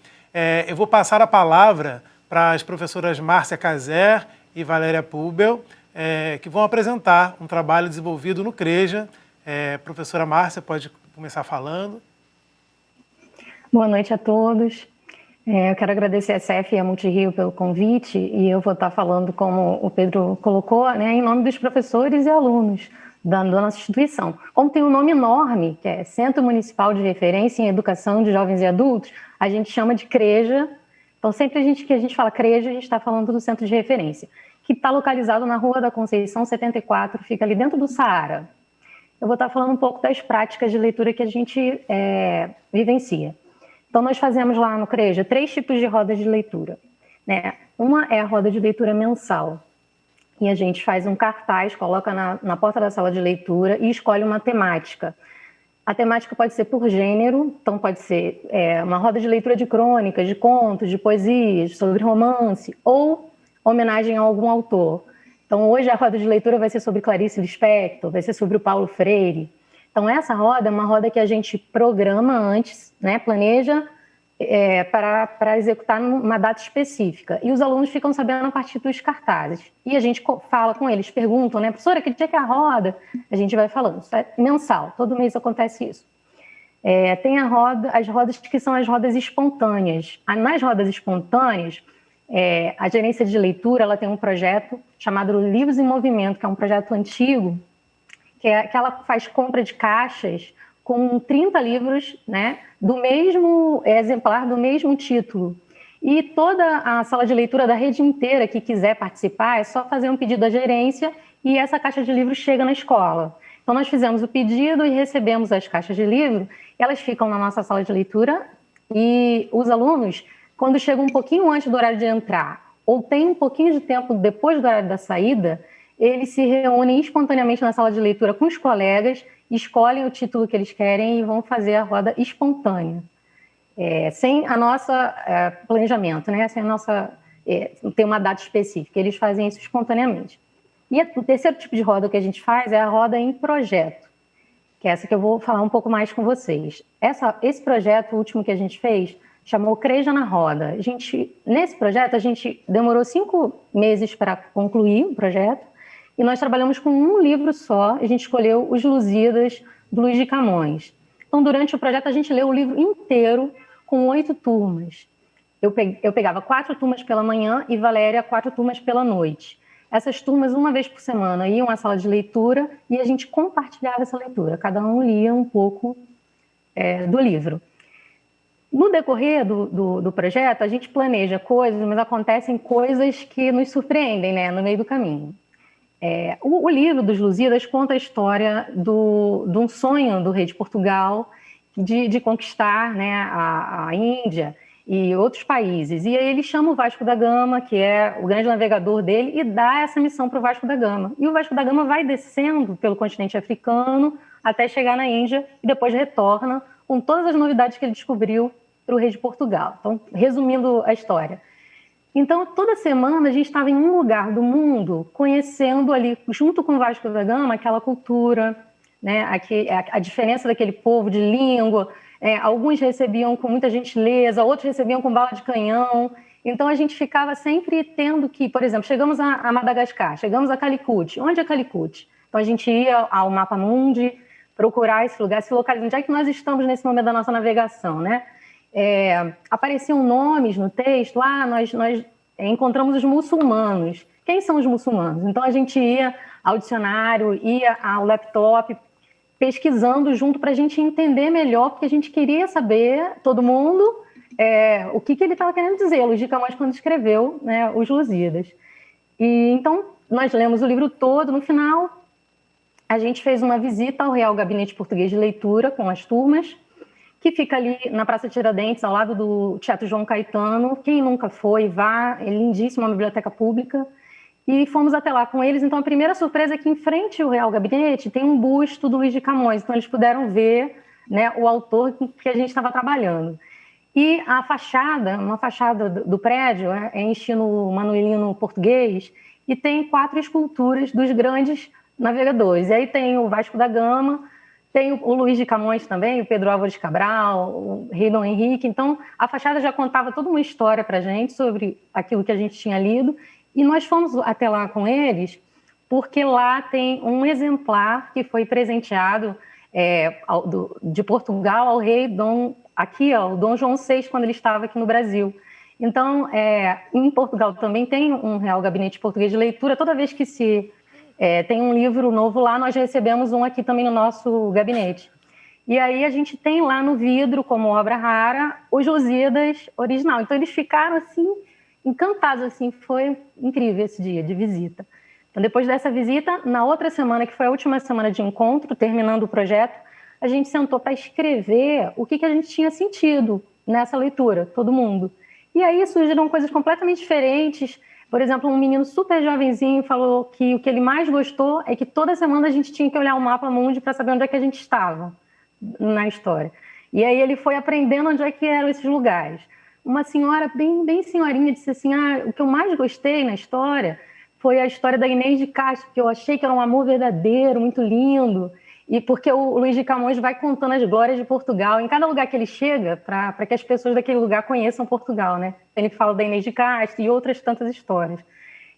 Eu vou passar a palavra para as professoras Márcia Caser e Valéria Pubel, que vão apresentar um trabalho desenvolvido no CREJA. Professora Márcia, pode começar falando. Boa noite a todos. Eu quero agradecer a CEF e a Multirio pelo convite, e eu vou estar falando, como o Pedro colocou, né, em nome dos professores e alunos da nossa instituição. Como tem um nome enorme, que é Centro Municipal de Referência em Educação de Jovens e Adultos, a gente chama de CREJA. Então, sempre que a gente fala CREJA, a gente está falando do Centro de Referência, que está localizado na Rua da Conceição 74, fica ali dentro do Saara. Eu vou estar falando um pouco das práticas de leitura que a gente vivencia. Então, nós fazemos lá no CREJA 3 tipos de rodas de leitura, né? Uma é a roda de leitura mensal, e a gente faz um cartaz, coloca na porta da sala de leitura e escolhe uma temática. A temática pode ser por gênero, então pode ser uma roda de leitura de crônicas, de contos, de poesias, sobre romance, ou homenagem a algum autor. Então, hoje a roda de leitura vai ser sobre Clarice Lispector, vai ser sobre o Paulo Freire. Então, essa roda é uma roda que a gente programa antes, né, planeja para executar numa data específica. E os alunos ficam sabendo a partir dos cartazes. E a gente fala com eles, perguntam, né, professora, que dia que é a roda? A gente vai falando, isso é mensal, todo mês acontece isso. Tem as rodas que são as rodas espontâneas. Nas rodas espontâneas, a gerência de leitura ela tem um projeto chamado Livros em Movimento, que é um projeto antigo, que ela faz compra de caixas com 30 livros, né, do mesmo exemplar, do mesmo título. E toda a sala de leitura da rede inteira que quiser participar, é só fazer um pedido à gerência e essa caixa de livros chega na escola. Então, nós fizemos o pedido e recebemos as caixas de livro, elas ficam na nossa sala de leitura e os alunos, quando chegam um pouquinho antes do horário de entrar ou tem um pouquinho de tempo depois do horário da saída, eles se reúnem espontaneamente na sala de leitura com os colegas, escolhem o título que eles querem e vão fazer a roda espontânea, sem a nossa planejamento, né? Sem a nossa tem uma data específica. Eles fazem isso espontaneamente. E o terceiro tipo de roda que a gente faz é a roda em projeto, que é essa que eu vou falar um pouco mais com vocês. Esse projeto, o último que a gente fez, chamou Creja na Roda. Nesse projeto, a gente demorou 5 meses para concluir o projeto, e nós trabalhamos com um livro só. A gente escolheu Os Lusíadas, do Luiz de Camões. Então, durante o projeto, a gente leu o livro inteiro com 8 turmas. Eu pegava 4 turmas pela manhã e Valéria 4 turmas pela noite. Essas turmas, uma vez por semana, iam à sala de leitura e a gente compartilhava essa leitura. Cada um lia um pouco do livro. No decorrer do projeto, a gente planeja coisas, mas acontecem coisas que nos surpreendem, né, no meio do caminho. O livro dos Lusíadas conta a história de um sonho do rei de Portugal de conquistar, né, a Índia e outros países. E aí ele chama o Vasco da Gama, que é o grande navegador dele, e dá essa missão para o Vasco da Gama. E o Vasco da Gama vai descendo pelo continente africano até chegar na Índia e depois retorna com todas as novidades que ele descobriu para o rei de Portugal. Então, resumindo a história. Então, toda semana a gente estava em um lugar do mundo conhecendo ali, junto com o Vasco da Gama, aquela cultura, né, a diferença daquele povo de língua. Alguns recebiam com muita gentileza, outros recebiam com bala de canhão. Então, a gente ficava sempre tendo que, por exemplo, chegamos a Madagascar, chegamos a Calicut. Onde é Calicut? Então, a gente ia ao Mapa Mundi procurar esse lugar, se localizar. Onde é que nós estamos nesse momento da nossa navegação, né? Apareciam nomes no texto. Nós encontramos os muçulmanos. Quem são os muçulmanos? Então, a gente ia ao dicionário, ia ao laptop, pesquisando junto para a gente entender melhor, porque a gente queria saber, todo mundo, o que ele estava querendo dizer, Luiz de Camões, quando escreveu, né, Os Lusíadas. E então, nós lemos o livro todo. No final, a gente fez uma visita ao Real Gabinete Português de Leitura com as turmas, que fica ali na Praça Tiradentes, ao lado do Teatro João Caetano. Quem nunca foi, vá, é lindíssima, uma biblioteca pública. E fomos até lá com eles. Então, a primeira surpresa é que, em frente ao Real Gabinete, tem um busto do Luiz de Camões. Então, eles puderam ver, né, o autor que a gente estava trabalhando. E a fachada, uma fachada do prédio, é em estilo manuelino português, e tem 4 esculturas dos grandes navegadores. E aí tem o Vasco da Gama, tem o Luiz de Camões também, o Pedro Álvares Cabral, o rei Dom Henrique. Então, a fachada já contava toda uma história para a gente sobre aquilo que a gente tinha lido. E nós fomos até lá com eles, porque lá tem um exemplar que foi presenteado de Portugal ao rei Dom João VI, quando ele estava aqui no Brasil. Então, em Portugal também tem um Real Gabinete Português de Leitura. Toda vez que tem um livro novo lá, nós recebemos um aqui também no nosso gabinete. E aí a gente tem lá no vidro, como obra rara, Os Lusíadas original. Então, eles ficaram assim, encantados, assim. Foi incrível esse dia de visita. Então, depois dessa visita, na outra semana, que foi a última semana de encontro, terminando o projeto, a gente sentou para escrever o que a gente tinha sentido nessa leitura, todo mundo. E aí surgiram coisas completamente diferentes. Por exemplo, um menino super jovenzinho falou que o que ele mais gostou é que toda semana a gente tinha que olhar o mapa mundi para saber onde é que a gente estava na história. E aí ele foi aprendendo onde é que eram esses lugares. Uma senhora bem senhorinha disse assim, o que eu mais gostei na história foi a história da Inês de Castro, que eu achei que era um amor verdadeiro, muito lindo, e porque o Luiz de Camões vai contando as glórias de Portugal, em cada lugar que ele chega, para que as pessoas daquele lugar conheçam Portugal, né? Ele fala da Inês de Castro e outras tantas histórias.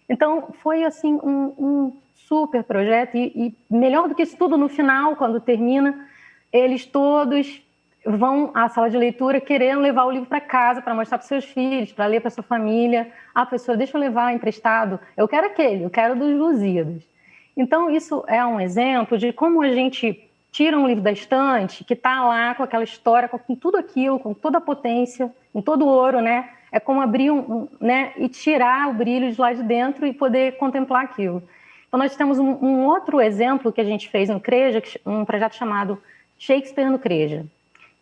Então, foi assim um super projeto, e melhor do que isso tudo, no final, quando termina, eles todos vão à sala de leitura querendo levar o livro para casa, para mostrar para seus filhos, para ler para sua família. Professora, deixa eu levar emprestado. Eu quero dos Lusíadas. Então, isso é um exemplo de como a gente tira um livro da estante, que está lá com aquela história, com tudo aquilo, com toda a potência, com todo o ouro, né? É como abrir né? E tirar o brilho de lá de dentro e poder contemplar aquilo. Então, nós temos um outro exemplo que a gente fez no CREJA, um projeto chamado Shakespeare no CREJA.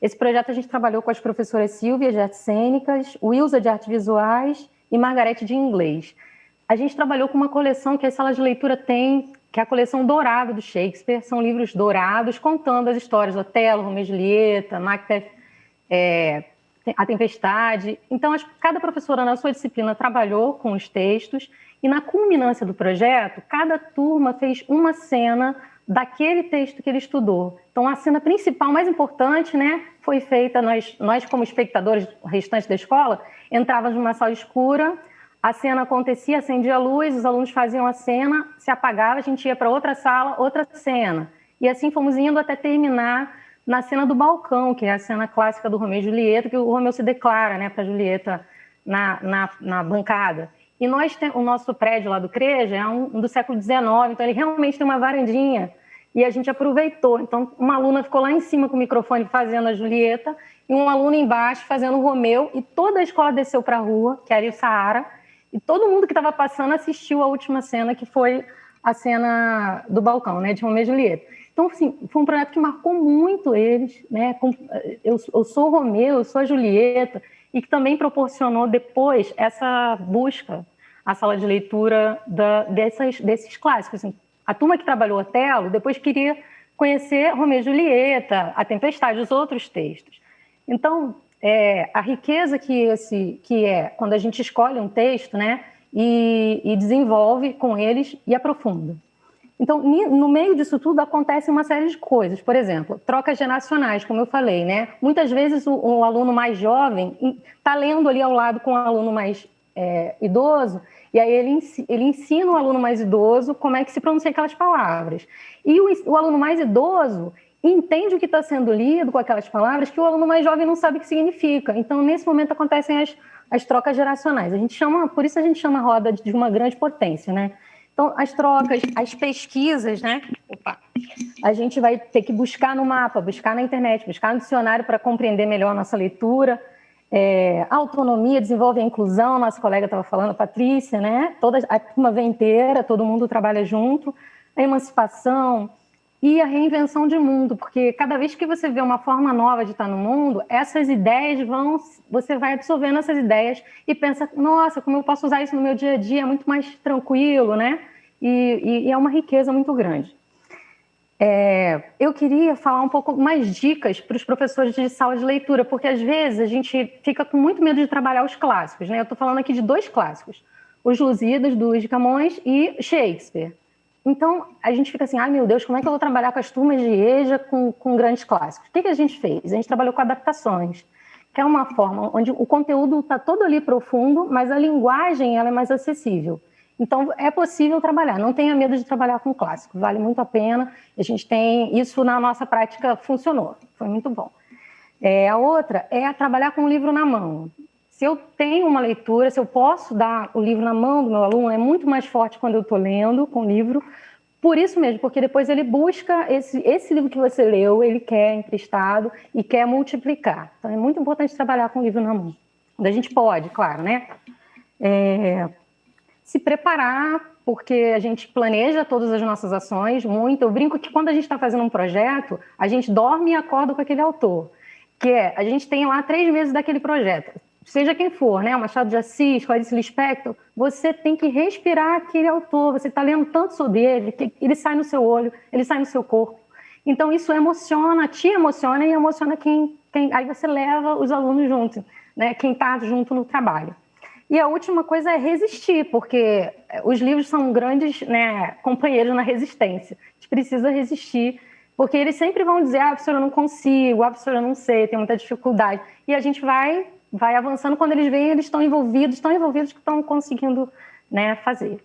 Esse projeto a gente trabalhou com as professoras Silvia, de artes cênicas, Wilza, de artes visuais, e Margarete, de inglês. a gente trabalhou com uma coleção que as salas de leitura têm, que é a coleção Dourada do Shakespeare. São livros dourados contando as histórias do Otelo, Romeu e Julieta, Macbeth, A Tempestade. Então, cada professora na sua disciplina trabalhou com os textos e na culminância do projeto, cada turma fez uma cena daquele texto que ele estudou. Então, a cena principal, mais importante, né, foi feita, nós como espectadores restantes da escola, entrávamos numa sala escura, a cena acontecia, acendia a luz, os alunos faziam a cena, se apagava, a gente ia para outra sala, outra cena. E assim fomos indo até terminar na cena do balcão, que é a cena clássica do Romeu e Julieta, que o Romeu se declara, né, para Julieta na bancada. E o nosso prédio lá do CREJA é um do século XIX, então ele realmente tem uma varandinha, e a gente aproveitou. Então, uma aluna ficou lá em cima com o microfone fazendo a Julieta, e um aluno embaixo fazendo o Romeu, e toda a escola desceu para a rua, que era o Saara, e todo mundo que estava passando assistiu a última cena, que foi a cena do balcão, né, de Romeu e Julieta. Então, assim, foi um projeto que marcou muito eles, né? Eu sou o Romeu, eu sou a Julieta, e que também proporcionou depois essa busca à sala de leitura desses clássicos. Assim, a turma que trabalhou Otelo depois queria conhecer Romeu e Julieta, A Tempestade, os outros textos. Então, a riqueza que é quando a gente escolhe um texto, né, e desenvolve com eles e aprofunda. Então, no meio disso tudo, acontece uma série de coisas. Por exemplo, trocas geracionais, como eu falei, né? Muitas vezes o aluno mais jovem está lendo ali ao lado com o aluno mais idoso, e aí ele ensina o aluno mais idoso como é que se pronuncia aquelas palavras. E o aluno mais idoso entende o que está sendo lido com aquelas palavras que o aluno mais jovem não sabe o que significa. Então, nesse momento, acontecem as trocas geracionais. Por isso a gente chama a roda de uma grande potência, né? Então, as trocas, as pesquisas, né? A gente vai ter que buscar no mapa, buscar na internet, buscar no dicionário para compreender melhor a nossa leitura. A autonomia desenvolve a inclusão, nossa colega estava falando, a Patrícia, né? A turma vem inteira, todo mundo trabalha junto. A emancipação e a reinvenção de mundo, porque cada vez que você vê uma forma nova de estar no mundo, essas ideias você vai absorvendo essas ideias e pensa, nossa, como eu posso usar isso no meu dia a dia, é muito mais tranquilo, né? E é uma riqueza muito grande. Eu queria falar um pouco mais dicas para os professores de sala de leitura, porque às vezes a gente fica com muito medo de trabalhar os clássicos, né? Eu estou falando aqui de 2 clássicos, Os Lusíadas, do Luís de Camões, e Shakespeare. Então, a gente fica assim, ai meu Deus, como é que eu vou trabalhar com as turmas de EJA com grandes clássicos? O que a gente fez? A gente trabalhou com adaptações, que é uma forma onde o conteúdo está todo ali profundo, mas a linguagem ela é mais acessível. Então, é possível trabalhar, não tenha medo de trabalhar com clássico, vale muito a pena. A gente tem isso na nossa prática, funcionou, foi muito bom. A outra é trabalhar com o livro na mão. Se eu tenho uma leitura, se eu posso dar o livro na mão do meu aluno, é muito mais forte quando eu estou lendo com o livro. Por isso mesmo, porque depois ele busca esse livro que você leu, ele quer emprestado e quer multiplicar. Então, é muito importante trabalhar com o livro na mão. Quando a gente pode, claro, né? Se preparar, porque a gente planeja todas as nossas ações muito. Eu brinco que quando a gente está fazendo um projeto, a gente dorme e acorda com aquele autor. A gente tem lá 3 meses daquele projeto. Seja quem for, né? O Machado de Assis, Clarice Lispector, você tem que respirar aquele autor. Você está lendo tanto sobre ele que ele sai no seu olho, ele sai no seu corpo. Então, isso emociona, te emociona e emociona quem... Aí você leva os alunos junto, né? Quem está junto no trabalho. E a última coisa é resistir, porque os livros são grandes, né, companheiros na resistência. A gente precisa resistir, porque eles sempre vão dizer, professora, eu não consigo, professora, eu não sei, tenho muita dificuldade. E a gente vai avançando, quando eles veem, eles estão envolvidos que estão conseguindo, né, fazer.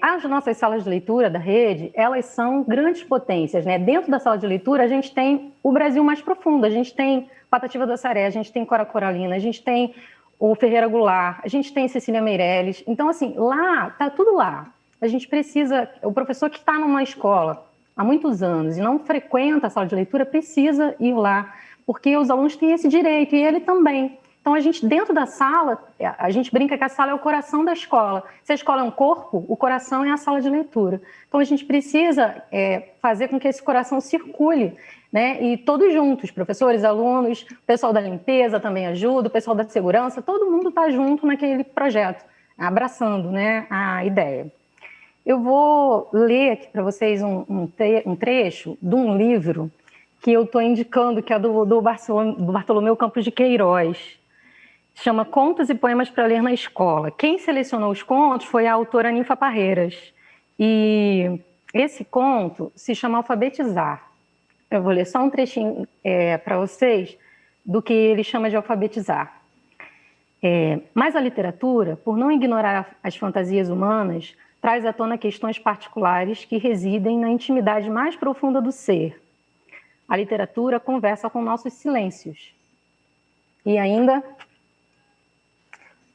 As nossas salas de leitura da rede, elas são grandes potências, né? Dentro da sala de leitura, a gente tem o Brasil mais profundo, a gente tem Patativa do Assaré, a gente tem Cora Coralina, a gente tem o Ferreira Goulart, a gente tem Cecília Meirelles. Então, assim, lá, tá tudo lá. A gente precisa... O professor que está numa escola há muitos anos e não frequenta a sala de leitura precisa ir lá, porque os alunos têm esse direito e ele também. Então, a gente, dentro da sala, a gente brinca que a sala é o coração da escola. Se a escola é um corpo, o coração é a sala de leitura. Então, a gente precisa fazer com que esse coração circule, né? E todos juntos, professores, alunos, o pessoal da limpeza também ajuda, o pessoal da segurança, todo mundo está junto naquele projeto. abraçando, né, a ideia. Eu vou ler aqui para vocês um trecho de um livro que eu estou indicando, que é do Bartolomeu Campos de Queiroz. Chama Contos e Poemas para Ler na Escola. Quem selecionou os contos foi a autora Ninfa Parreiras. E esse conto se chama Alfabetizar. Eu vou ler só um trechinho para vocês do que ele chama de alfabetizar. Mas a literatura, por não ignorar as fantasias humanas, traz à tona questões particulares que residem na intimidade mais profunda do ser. A literatura conversa com nossos silêncios. E ainda,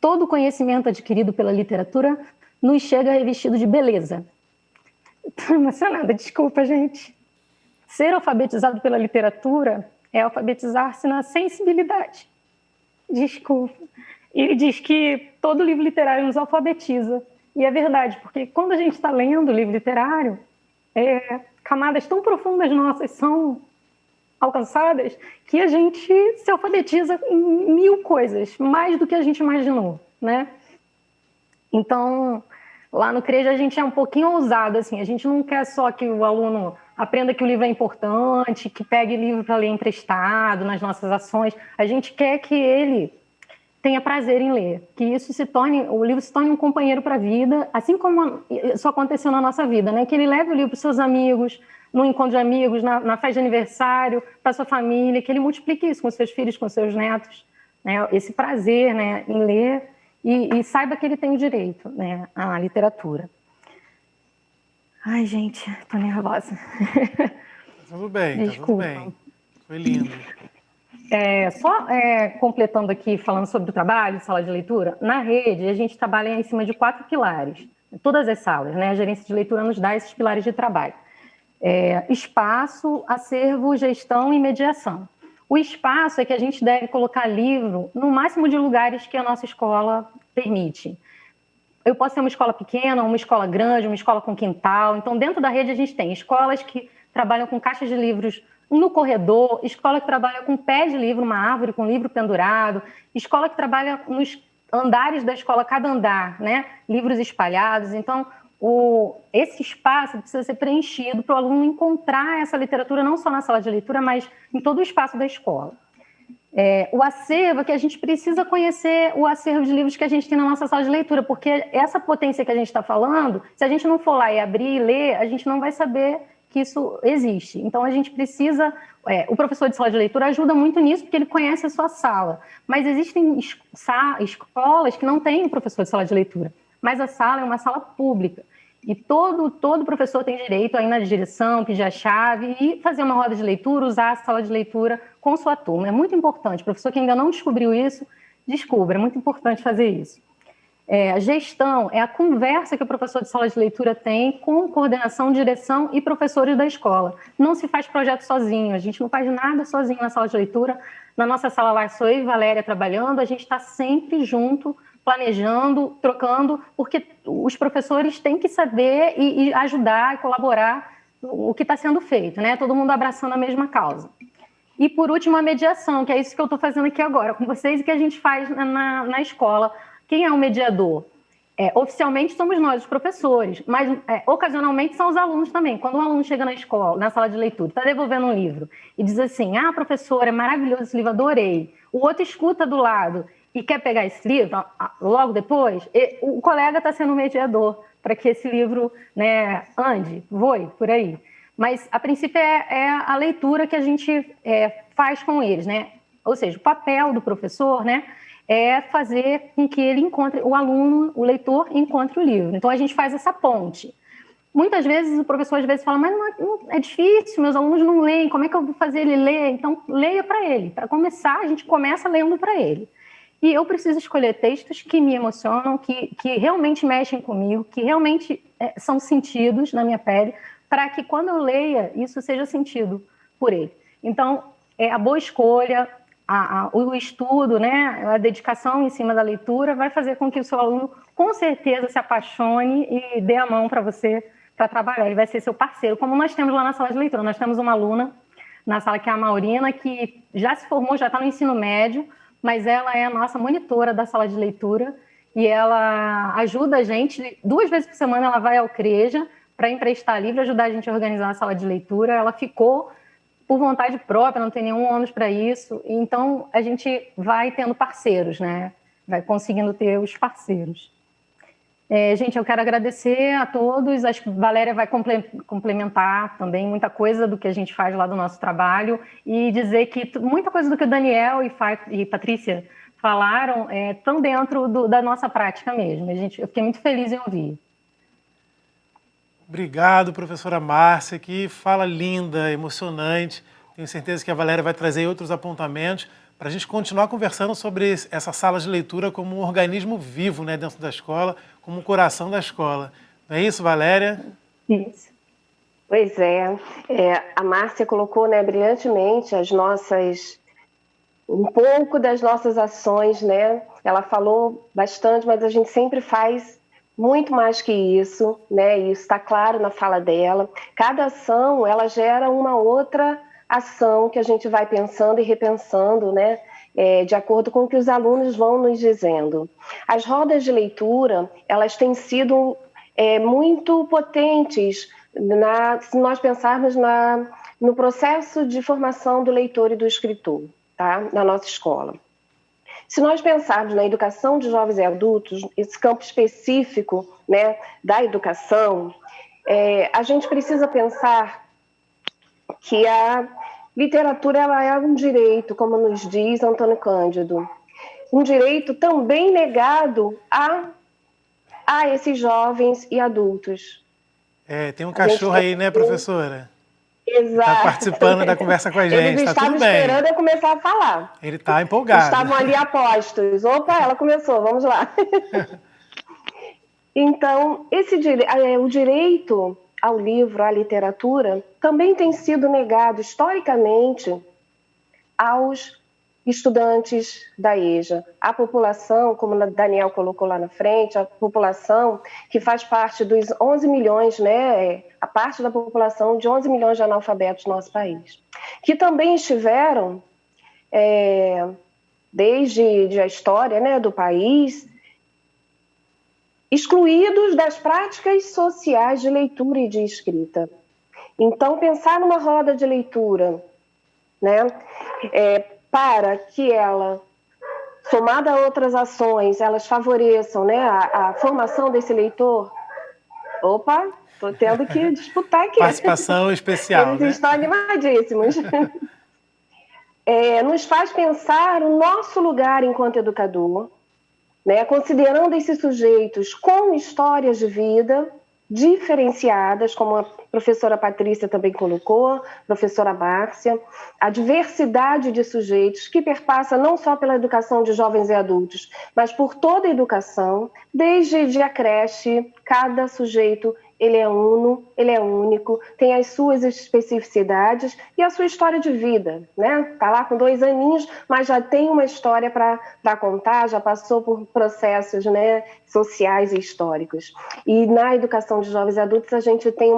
todo conhecimento adquirido pela literatura nos chega revestido de beleza. Estou emocionada, desculpa, gente. Ser alfabetizado pela literatura é alfabetizar-se na sensibilidade. Desculpa. Ele diz que todo livro literário nos alfabetiza. E é verdade, porque quando a gente está lendo o livro literário, camadas tão profundas nossas são alcançadas que a gente se alfabetiza em 1000 coisas, mais do que a gente imaginou, né? Então, lá no CREJA a gente é um pouquinho ousado, assim, a gente não quer só que o aluno aprenda que o livro é importante, que pegue livro para ler emprestado nas nossas ações, a gente quer que ele tenha prazer em ler, que o livro se torne um companheiro para a vida, assim como isso aconteceu na nossa vida, né? Que ele leve o livro para os seus amigos, no encontro de amigos, na festa de aniversário, para sua família, que ele multiplique isso com seus filhos, com seus netos, né? Esse prazer, né, em ler e saiba que ele tem o direito, né, à literatura. Ai, gente, tô nervosa. Tudo bem, Desculpa. tá tudo bem. Foi lindo. Só completando aqui, falando sobre o trabalho, sala de leitura, na rede a gente trabalha em cima de 4 pilares, todas as salas, né? A gerência de leitura nos dá esses pilares de trabalho. Espaço, acervo, gestão e mediação. O espaço é que a gente deve colocar livro no máximo de lugares que a nossa escola permite. Eu posso ter uma escola pequena, uma escola grande, uma escola com quintal. Então, dentro da rede, a gente tem escolas que trabalham com caixas de livros no corredor, escola que trabalha com pé de livro, uma árvore com livro pendurado, escola que trabalha nos andares da escola, cada andar, né? Livros espalhados. Então, esse espaço precisa ser preenchido para o aluno encontrar essa literatura não só na sala de leitura, mas em todo o espaço da escola. O acervo é que a gente precisa conhecer o acervo de livros que a gente tem na nossa sala de leitura, porque essa potência que a gente está falando, se a gente não for lá e abrir e ler, a gente não vai saber que isso existe. Então, a gente precisa... o professor de sala de leitura ajuda muito nisso, porque ele conhece a sua sala. Mas existem escolas que não têm professor de sala de leitura. Mas a sala é uma sala pública. E todo professor tem direito a ir na direção, pedir a chave e fazer uma roda de leitura, usar a sala de leitura com sua turma. É muito importante. O professor que ainda não descobriu isso, descubra. É muito importante fazer isso. A gestão é a conversa que o professor de sala de leitura tem com coordenação, direção e professores da escola. Não se faz projeto sozinho, a gente não faz nada sozinho na sala de leitura. Na nossa sala lá sou eu e Valéria trabalhando, a gente está sempre junto, planejando, trocando, porque os professores têm que saber e ajudar e colaborar o que está sendo feito, né? Todo mundo abraçando a mesma causa. E, por último, a mediação, que é isso que eu estou fazendo aqui agora com vocês e que a gente faz na escola. Quem é o mediador? Oficialmente somos nós, os professores, mas ocasionalmente são os alunos também. Quando um aluno chega na escola, na sala de leitura, está devolvendo um livro e diz assim, professora, é maravilhoso esse livro, adorei. O outro escuta do lado e quer pegar esse livro, logo depois, o colega está sendo o mediador para que esse livro, né, ande, voe por aí. Mas, a princípio, é a leitura que a gente faz com eles, né? Ou seja, o papel do professor, né, é fazer com que ele encontre, o aluno, o leitor, encontre o livro. Então, a gente faz essa ponte. Muitas vezes, o professor às vezes fala, mas não é difícil, meus alunos não leem, como é que eu vou fazer ele ler? Então, leia para ele. Para começar, a gente começa lendo para ele. E eu preciso escolher textos que me emocionam, que realmente mexem comigo, que realmente são sentidos na minha pele, para que quando eu leia, isso seja sentido por ele. Então, a boa escolha, o estudo, né, a dedicação em cima da leitura vai fazer com que o seu aluno, com certeza, se apaixone e dê a mão para você para trabalhar. Ele vai ser seu parceiro, como nós temos lá na sala de leitura. Nós temos uma aluna na sala, que é a Maurina, que já se formou, já está no ensino médio, mas ela é a nossa monitora da sala de leitura e ela ajuda a gente, 2 vezes por semana ela vai ao CREJA para emprestar livro, ajudar a gente a organizar a sala de leitura. Ela ficou por vontade própria, não tem nenhum ônus para isso, então a gente vai tendo parceiros, né? Vai conseguindo ter os parceiros. Gente, eu quero agradecer a todos. Acho que a Valéria vai complementar também muita coisa do que a gente faz lá do nosso trabalho e dizer que muita coisa do que o Daniel e Patrícia falaram estão dentro da nossa prática mesmo. Eu fiquei muito feliz em ouvir. Obrigado, professora Márcia, que fala linda, emocionante. Tenho certeza que a Valéria vai trazer outros apontamentos para a gente continuar conversando sobre essa sala de leitura como um organismo vivo, né, dentro da escola, como um coração da escola. Não é isso, Valéria? Isso. Pois é. A Márcia colocou, né, brilhantemente um pouco das nossas ações, né? Ela falou bastante, mas a gente sempre faz muito mais que isso, né? Isso está claro na fala dela. Cada ação, ela gera uma outra ação que a gente vai pensando e repensando, né? De acordo com o que os alunos vão nos dizendo. As rodas de leitura, elas têm sido muito potentes se nós pensarmos no processo de formação do leitor e do escritor, tá? Na nossa escola. Se nós pensarmos na educação de jovens e adultos, esse campo específico, né, da educação, a gente precisa pensar que a literatura ela é um direito, como nos diz Antônio Cândido, um direito também negado a esses jovens e adultos. Tem um cachorro aí, né, professora? Exato. Está participando da conversa com a gente. Eles estavam esperando eu começar a falar. Ele está empolgado. Estavam ali apostos. Opa, ela começou, vamos lá. Então, o direito ao livro, à literatura, também tem sido negado historicamente aos estudantes da EJA. A população, como o Daniel colocou lá na frente, a população que faz parte dos 11 milhões, né, a parte da população de 11 milhões de analfabetos no nosso país, que também estiveram, desde a história, né, do país, excluídos das práticas sociais de leitura e de escrita. Então, pensar numa roda de leitura, né, para que ela, somada a outras ações, elas favoreçam, né, a formação desse leitor. Opa, estou tendo que disputar aqui. Participação especial. Eles né? estão animadíssimos. Nos faz pensar o nosso lugar enquanto educador, né, considerando esses sujeitos com histórias de vida diferenciadas, como a professora Patrícia também colocou, professora Márcia, a diversidade de sujeitos que perpassa não só pela educação de jovens e adultos, mas por toda a educação, desde a creche, cada sujeito ele é uno, ele é único, tem as suas especificidades e a sua história de vida, né? Tá lá com 2 aninhos, mas já tem uma história para contar, já passou por processos, né, sociais e históricos. E na educação de jovens e adultos a gente tem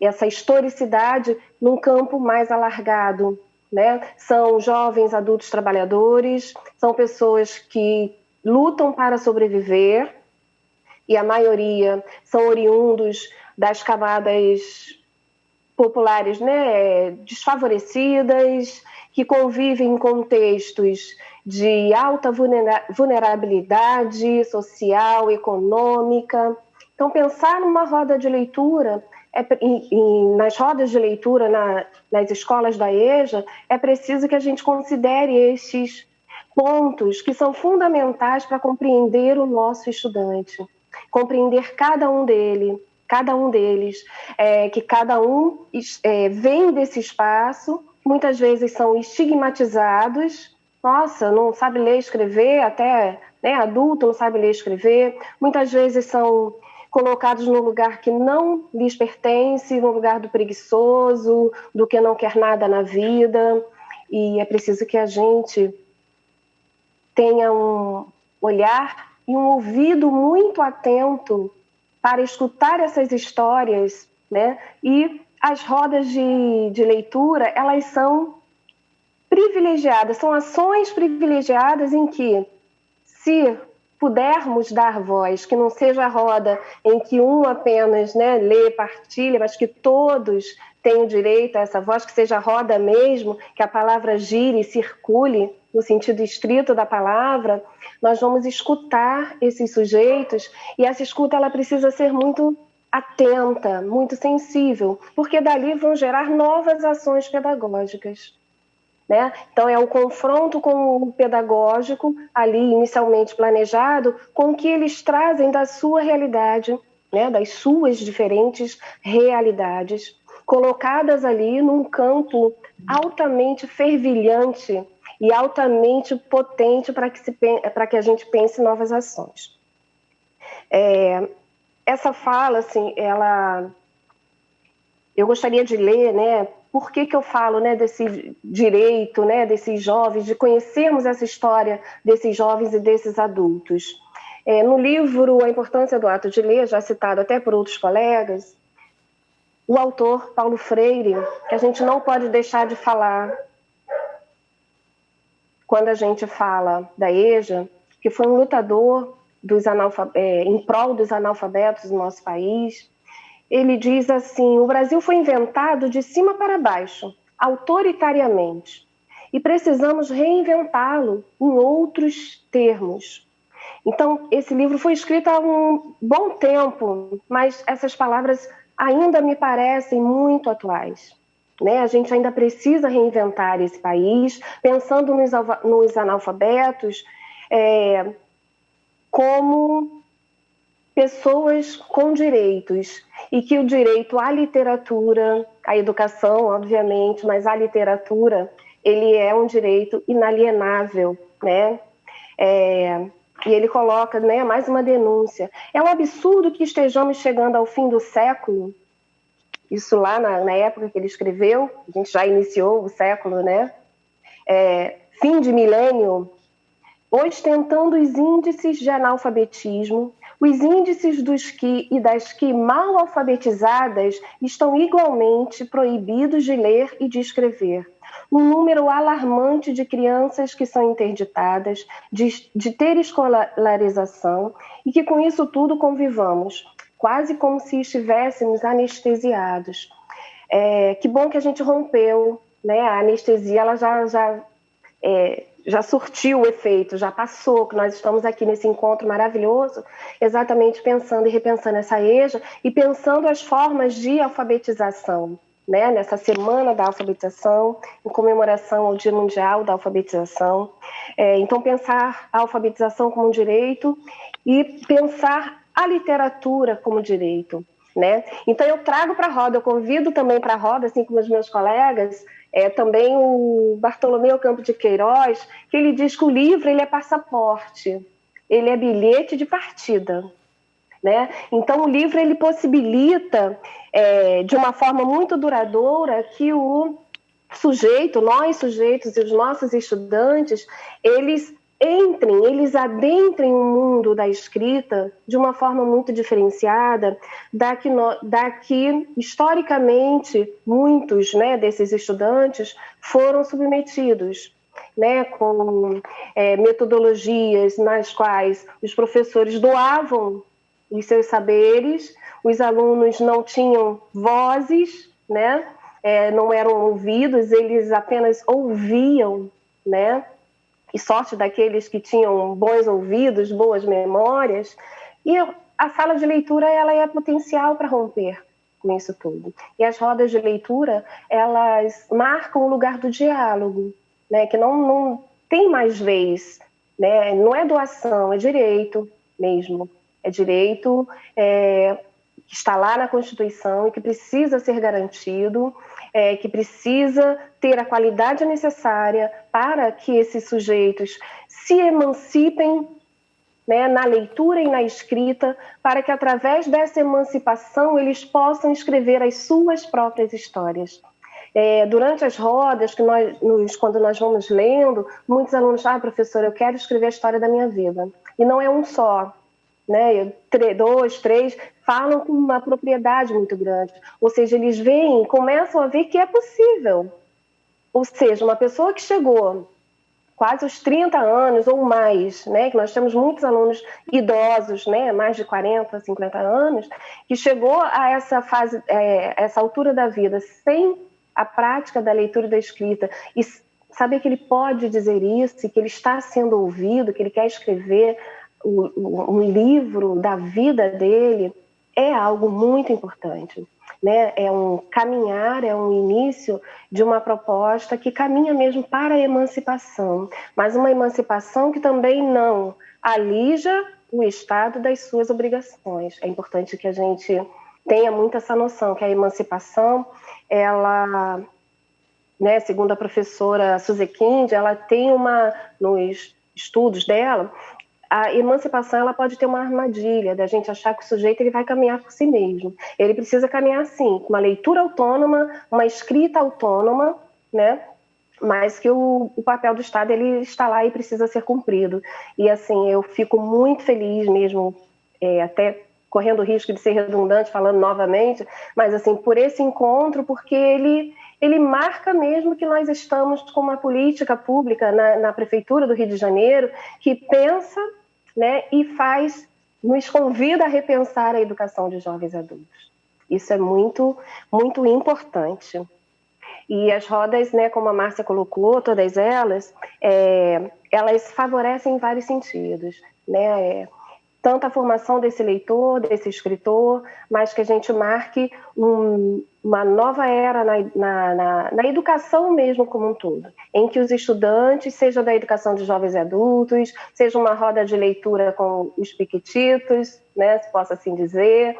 essa historicidade num campo mais alargado, né? São jovens adultos trabalhadores, são pessoas que lutam para sobreviver, e a maioria são oriundos das camadas populares, né, desfavorecidas, que convivem em contextos de alta vulnerabilidade social, econômica. Então, pensar numa roda de leitura, nas rodas de leitura nas escolas da EJA, é preciso que a gente considere estes pontos que são fundamentais para compreender o nosso estudante. Compreender cada um deles, que cada um vem desse espaço, muitas vezes são estigmatizados, nossa, não sabe ler e escrever, até, né, adulto não sabe ler e escrever, muitas vezes são colocados num lugar que não lhes pertence, no lugar do preguiçoso, do que não quer nada na vida, e é preciso que a gente tenha um olhar e um ouvido muito atento para escutar essas histórias, né? E as rodas de leitura, elas são privilegiadas, são ações privilegiadas em que, se pudermos dar voz, que não seja a roda em que um apenas, né, lê, partilha, mas que todos tenham direito a essa voz, que seja a roda mesmo, que a palavra gire e circule no sentido estrito da palavra, nós vamos escutar esses sujeitos, e essa escuta ela precisa ser muito atenta, muito sensível, porque dali vão gerar novas ações pedagógicas. Né? Então, é o confronto com o pedagógico, ali inicialmente planejado, com o que eles trazem da sua realidade, né? Das suas diferentes realidades, colocadas ali num campo altamente fervilhante e altamente potente para que a gente pense novas ações. Essa fala, assim, eu gostaria de ler, né? Por que eu falo, né, desse direito, né, desses jovens, de conhecermos essa história desses jovens e desses adultos? No livro A Importância do Ato de Ler, já citado até por outros colegas, o autor Paulo Freire, que a gente não pode deixar de falar quando a gente fala da EJA, que foi um lutador em prol dos analfabetos do nosso país. Ele diz assim: o Brasil foi inventado de cima para baixo, autoritariamente, e precisamos reinventá-lo em outros termos. Então, esse livro foi escrito há um bom tempo, mas essas palavras ainda me parecem muito atuais. Né? A gente ainda precisa reinventar esse país, pensando nos analfabetos como pessoas com direitos, e que o direito à literatura, à educação, obviamente, mas à literatura, ele é um direito inalienável, né? E ele coloca, né, mais uma denúncia. É um absurdo que estejamos chegando ao fim do século, isso lá na época que ele escreveu, a gente já iniciou o século, né? Fim de milênio, ostentando os índices de analfabetismo, os índices dos que e das que mal alfabetizadas estão igualmente proibidos de ler e de escrever. Um número alarmante de crianças que são interditadas de ter escolarização e que com isso tudo convivamos, quase como se estivéssemos anestesiados. Que bom que a gente rompeu, né? A anestesia ela já surtiu o efeito, já passou, que nós estamos aqui nesse encontro maravilhoso, exatamente pensando e repensando essa EJA e pensando as formas de alfabetização, né? Nessa semana da alfabetização, em comemoração ao Dia Mundial da Alfabetização. Então, pensar a alfabetização como um direito e pensar a literatura como direito, né? Então, eu trago para a roda, eu convido também para a roda, assim como os meus colegas, também o Bartolomeu Campos de Queiroz, que ele diz que o livro ele é passaporte, ele é bilhete de partida, né? Então, o livro ele possibilita, de uma forma muito duradoura, que o sujeito, nós sujeitos e os nossos estudantes, eles adentrem o mundo da escrita de uma forma muito diferenciada da que historicamente, muitos, né, desses estudantes foram submetidos, né, com metodologias nas quais os professores doavam os seus saberes, os alunos não tinham vozes, né, não eram ouvidos, eles apenas ouviam, né? E sorte daqueles que tinham bons ouvidos, boas memórias. E a sala de leitura ela é potencial para romper com isso tudo. E as rodas de leitura, elas marcam o lugar do diálogo, né? Que não tem mais vez, né? Não é doação, é direito mesmo. É direito que está lá na Constituição e que precisa ser garantido, que precisa ter a qualidade necessária para que esses sujeitos se emancipem, né, na leitura e na escrita, para que através dessa emancipação eles possam escrever as suas próprias histórias. Durante as rodas, quando nós vamos lendo, muitos alunos falam: professora, eu quero escrever a história da minha vida. E não é um só, né? 2, 3, falam com uma propriedade muito grande. Ou seja, eles começam a ver que é possível. Ou seja, uma pessoa que chegou quase os 30 anos ou mais, né, que nós temos muitos alunos idosos, né, mais de 40, 50 anos, que chegou a essa fase, essa altura da vida sem a prática da leitura e da escrita e saber que ele pode dizer isso, que ele está sendo ouvido, que ele quer escrever um livro da vida dele, é algo muito importante. Né? É um caminhar, é um início de uma proposta que caminha mesmo para a emancipação, mas uma emancipação que também não alija o Estado das suas obrigações. É importante que a gente tenha muito essa noção, que a emancipação, ela, né, segundo a professora Suzekind, ela tem nos estudos dela, a emancipação ela pode ter uma armadilha da gente achar que o sujeito ele vai caminhar por si mesmo. Ele precisa caminhar, sim, com uma leitura autônoma, uma escrita autônoma, né? Mas que o papel do Estado ele está lá e precisa ser cumprido. E, assim, eu fico muito feliz mesmo, até correndo o risco de ser redundante, falando novamente, mas, assim, por esse encontro, porque ele marca mesmo que nós estamos com uma política pública na Prefeitura do Rio de Janeiro que pensa, né, e nos convida a repensar a educação de jovens adultos. Isso é muito, muito importante. E as rodas, né, como a Márcia colocou, todas elas, elas favorecem em vários sentidos, né? Tanto a formação desse leitor, desse escritor, mas que a gente marque uma nova era na educação mesmo como um todo, em que os estudantes, seja da educação de jovens e adultos, seja uma roda de leitura com os piquititos, né, se possa assim dizer,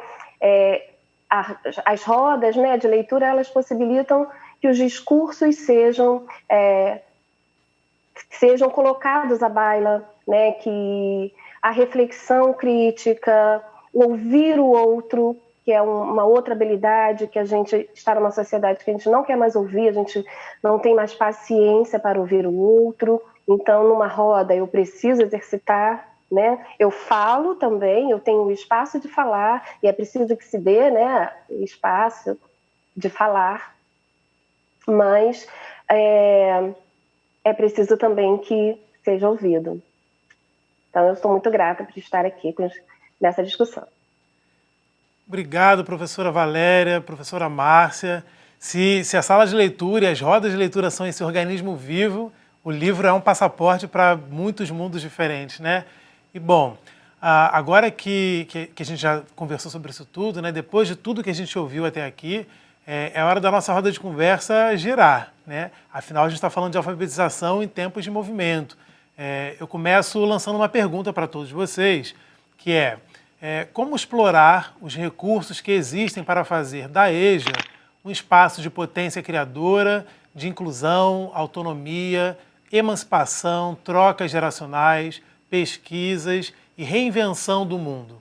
as rodas, né, de leitura, elas possibilitam que os discursos sejam colocados à baila, né, que a reflexão crítica, ouvir o outro, que é uma outra habilidade que a gente está numa sociedade que a gente não quer mais ouvir, a gente não tem mais paciência para ouvir o outro. Então, numa roda, eu preciso exercitar, né? Eu falo também, eu tenho o espaço de falar, e é preciso que se dê, né, espaço de falar, mas é preciso também que seja ouvido. Então, eu estou muito grata por estar aqui nessa discussão. Obrigado, professora Valéria, professora Márcia. Se a sala de leitura e as rodas de leitura são esse organismo vivo, o livro é um passaporte para muitos mundos diferentes, né? E, bom, agora que a gente já conversou sobre isso tudo, né? Depois de tudo que a gente ouviu até aqui, é hora da nossa roda de conversa girar, né? Afinal, a gente está falando de alfabetização em tempos de movimento. Eu começo lançando uma pergunta para todos vocês, que como explorar os recursos que existem para fazer da EJA um espaço de potência criadora, de inclusão, autonomia, emancipação, trocas geracionais, pesquisas e reinvenção do mundo.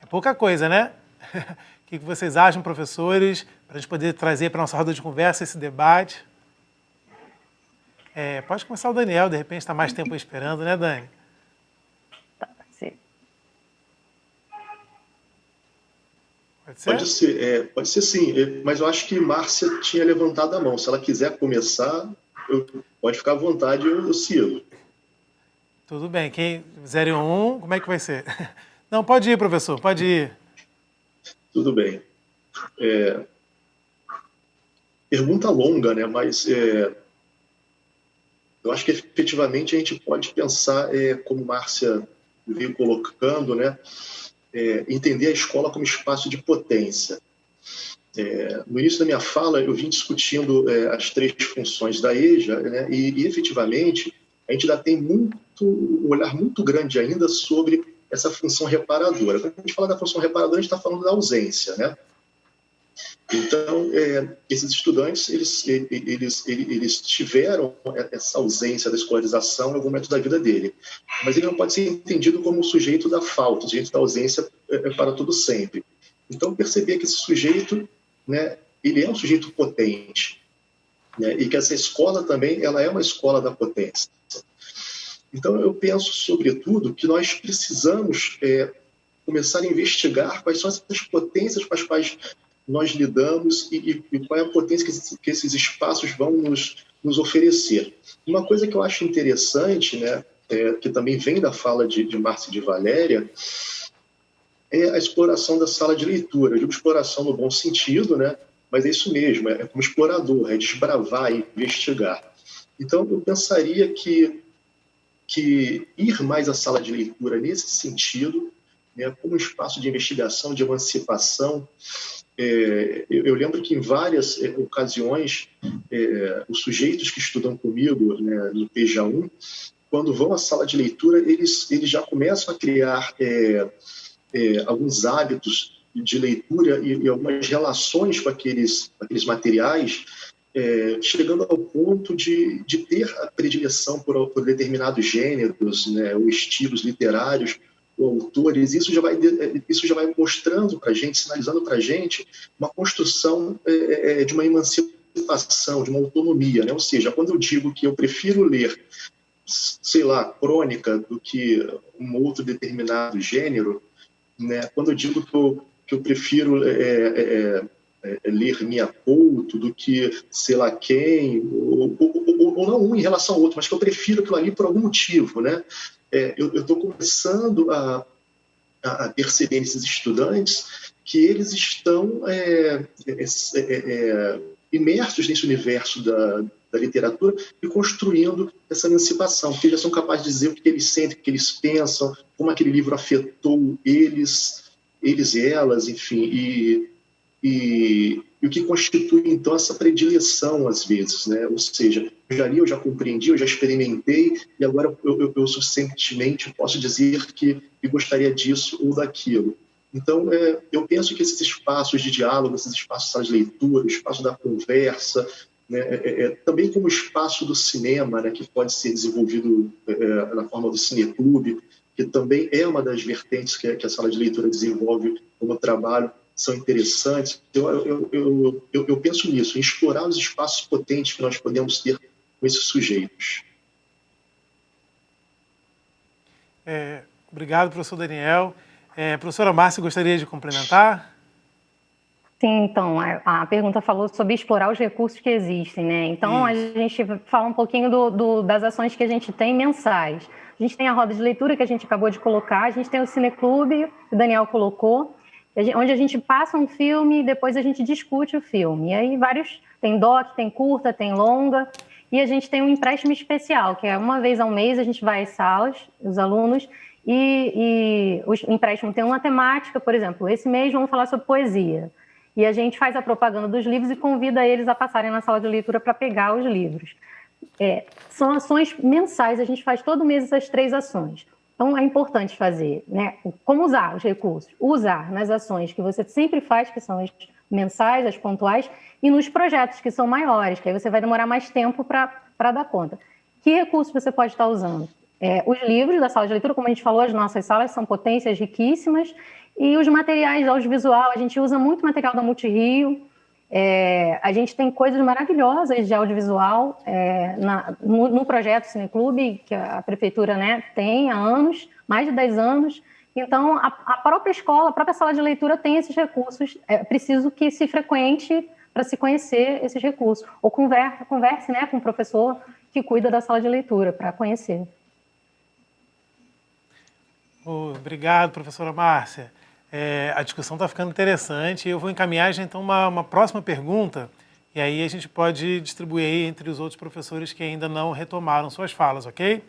É pouca coisa, né? O que vocês acham, professores, para a gente poder trazer para a nossa roda de conversa esse debate? Pode começar o Daniel, de repente está mais tempo esperando, né, Dani? Sim. Pode ser? Pode ser sim, mas eu acho que Márcia tinha levantado a mão. Se ela quiser começar, pode ficar à vontade, eu sigo. Tudo bem, quem 0 e 1, como é que vai ser? Não, pode ir, professor, pode ir. Tudo bem. Pergunta longa, né, mas... eu acho que efetivamente a gente pode pensar, como Márcia veio colocando, né, entender a escola como espaço de potência. No início da minha fala, eu vim discutindo as 3 funções da EJA, né, e efetivamente a gente ainda tem um olhar muito grande ainda sobre essa função reparadora. Quando a gente fala da função reparadora, a gente está falando da ausência, né? Então, esses estudantes, eles tiveram essa ausência da escolarização em algum momento da vida dele. Mas ele não pode ser entendido como o sujeito da falta, o sujeito da ausência para todo sempre. Então, perceber que esse sujeito, né, ele é um sujeito potente, né, e que essa escola também ela é uma escola da potência. Então, eu penso, sobretudo, que nós precisamos começar a investigar quais são essas potências com as quais nós lidamos e qual é a potência que esses espaços vão nos oferecer. Uma coisa que eu acho interessante, né, que também vem da fala de Márcia e de Valéria, é a exploração da sala de leitura. Eu digo exploração no bom sentido, né, mas é isso mesmo, é como explorador, é desbravar, investigar. Então, eu pensaria que ir mais à sala de leitura nesse sentido, né, como espaço de investigação, de emancipação. Eu lembro que em várias ocasiões, os sujeitos que estudam comigo, né, no PEJA1, quando vão à sala de leitura, eles já começam a criar alguns hábitos de leitura e algumas relações com aqueles materiais, chegando ao ponto de ter a predileção por determinados gêneros, né, ou estilos literários, ou autores. Isso já vai mostrando para a gente, sinalizando para a gente uma construção de uma emancipação, de uma autonomia, né? Ou seja, quando eu digo que eu prefiro ler, sei lá, crônica do que um outro determinado gênero, né? Quando eu digo que eu prefiro ler Mia Couto do que sei lá quem, ou não um em relação ao outro, mas que eu prefiro aquilo ali por algum motivo, né? Eu estou começando a perceber nesses estudantes que eles estão imersos nesse universo da literatura e construindo essa emancipação, porque eles já são capazes de dizer o que eles sentem, o que eles pensam, como aquele livro afetou eles e elas, enfim, e o que constitui, então, essa predileção, às vezes, né? Ou seja, eu já li, eu já compreendi, eu já experimentei, e agora eu suficientemente posso dizer que gostaria disso ou daquilo. Então, eu penso que esses espaços de diálogo, esses espaços de leitura, o espaço da conversa, né, também como espaço do cinema, né, que pode ser desenvolvido na forma do cineclube, que também é uma das vertentes que a sala de leitura desenvolve como trabalho, são interessantes. Eu penso nisso, em explorar os espaços potentes que nós podemos ter com esses sujeitos. Obrigado, professor Daniel. Professora Márcia, gostaria de complementar? Sim, então, a pergunta falou sobre explorar os recursos que existem, né? Então, a gente fala um pouquinho das ações que a gente tem mensais. A gente tem a roda de leitura, que a gente acabou de colocar, a gente tem o cineclube, que o Daniel colocou, onde a gente passa um filme e depois a gente discute o filme. E aí tem doc, tem curta, tem longa, e a gente tem um empréstimo especial, que é uma vez ao mês a gente vai às salas, os alunos, e o empréstimo tem uma temática, por exemplo, esse mês vamos falar sobre poesia. E a gente faz a propaganda dos livros e convida eles a passarem na sala de leitura para pegar os livros. São ações mensais, a gente faz todo mês essas 3 ações. Então, é importante fazer, né? Como usar os recursos? Usar nas ações que você sempre faz, que são as mensais, as pontuais, e nos projetos que são maiores, que aí você vai demorar mais tempo para dar conta. Que recursos você pode estar usando? Os livros da sala de leitura, como a gente falou, as nossas salas são potências riquíssimas, e os materiais de audiovisual, a gente usa muito material da Multirio, a gente tem coisas maravilhosas de audiovisual no projeto Cineclube, que a prefeitura, né, tem há anos, mais de 10 anos. Então, a própria escola, a própria sala de leitura tem esses recursos. É preciso que se frequente para se conhecer esses recursos. Ou converse, né, com o professor que cuida da sala de leitura, para conhecer. Obrigado, professora Márcia. A discussão está ficando interessante. Eu vou encaminhar já então uma próxima pergunta e aí a gente pode distribuir aí entre os outros professores que ainda não retomaram suas falas, ok?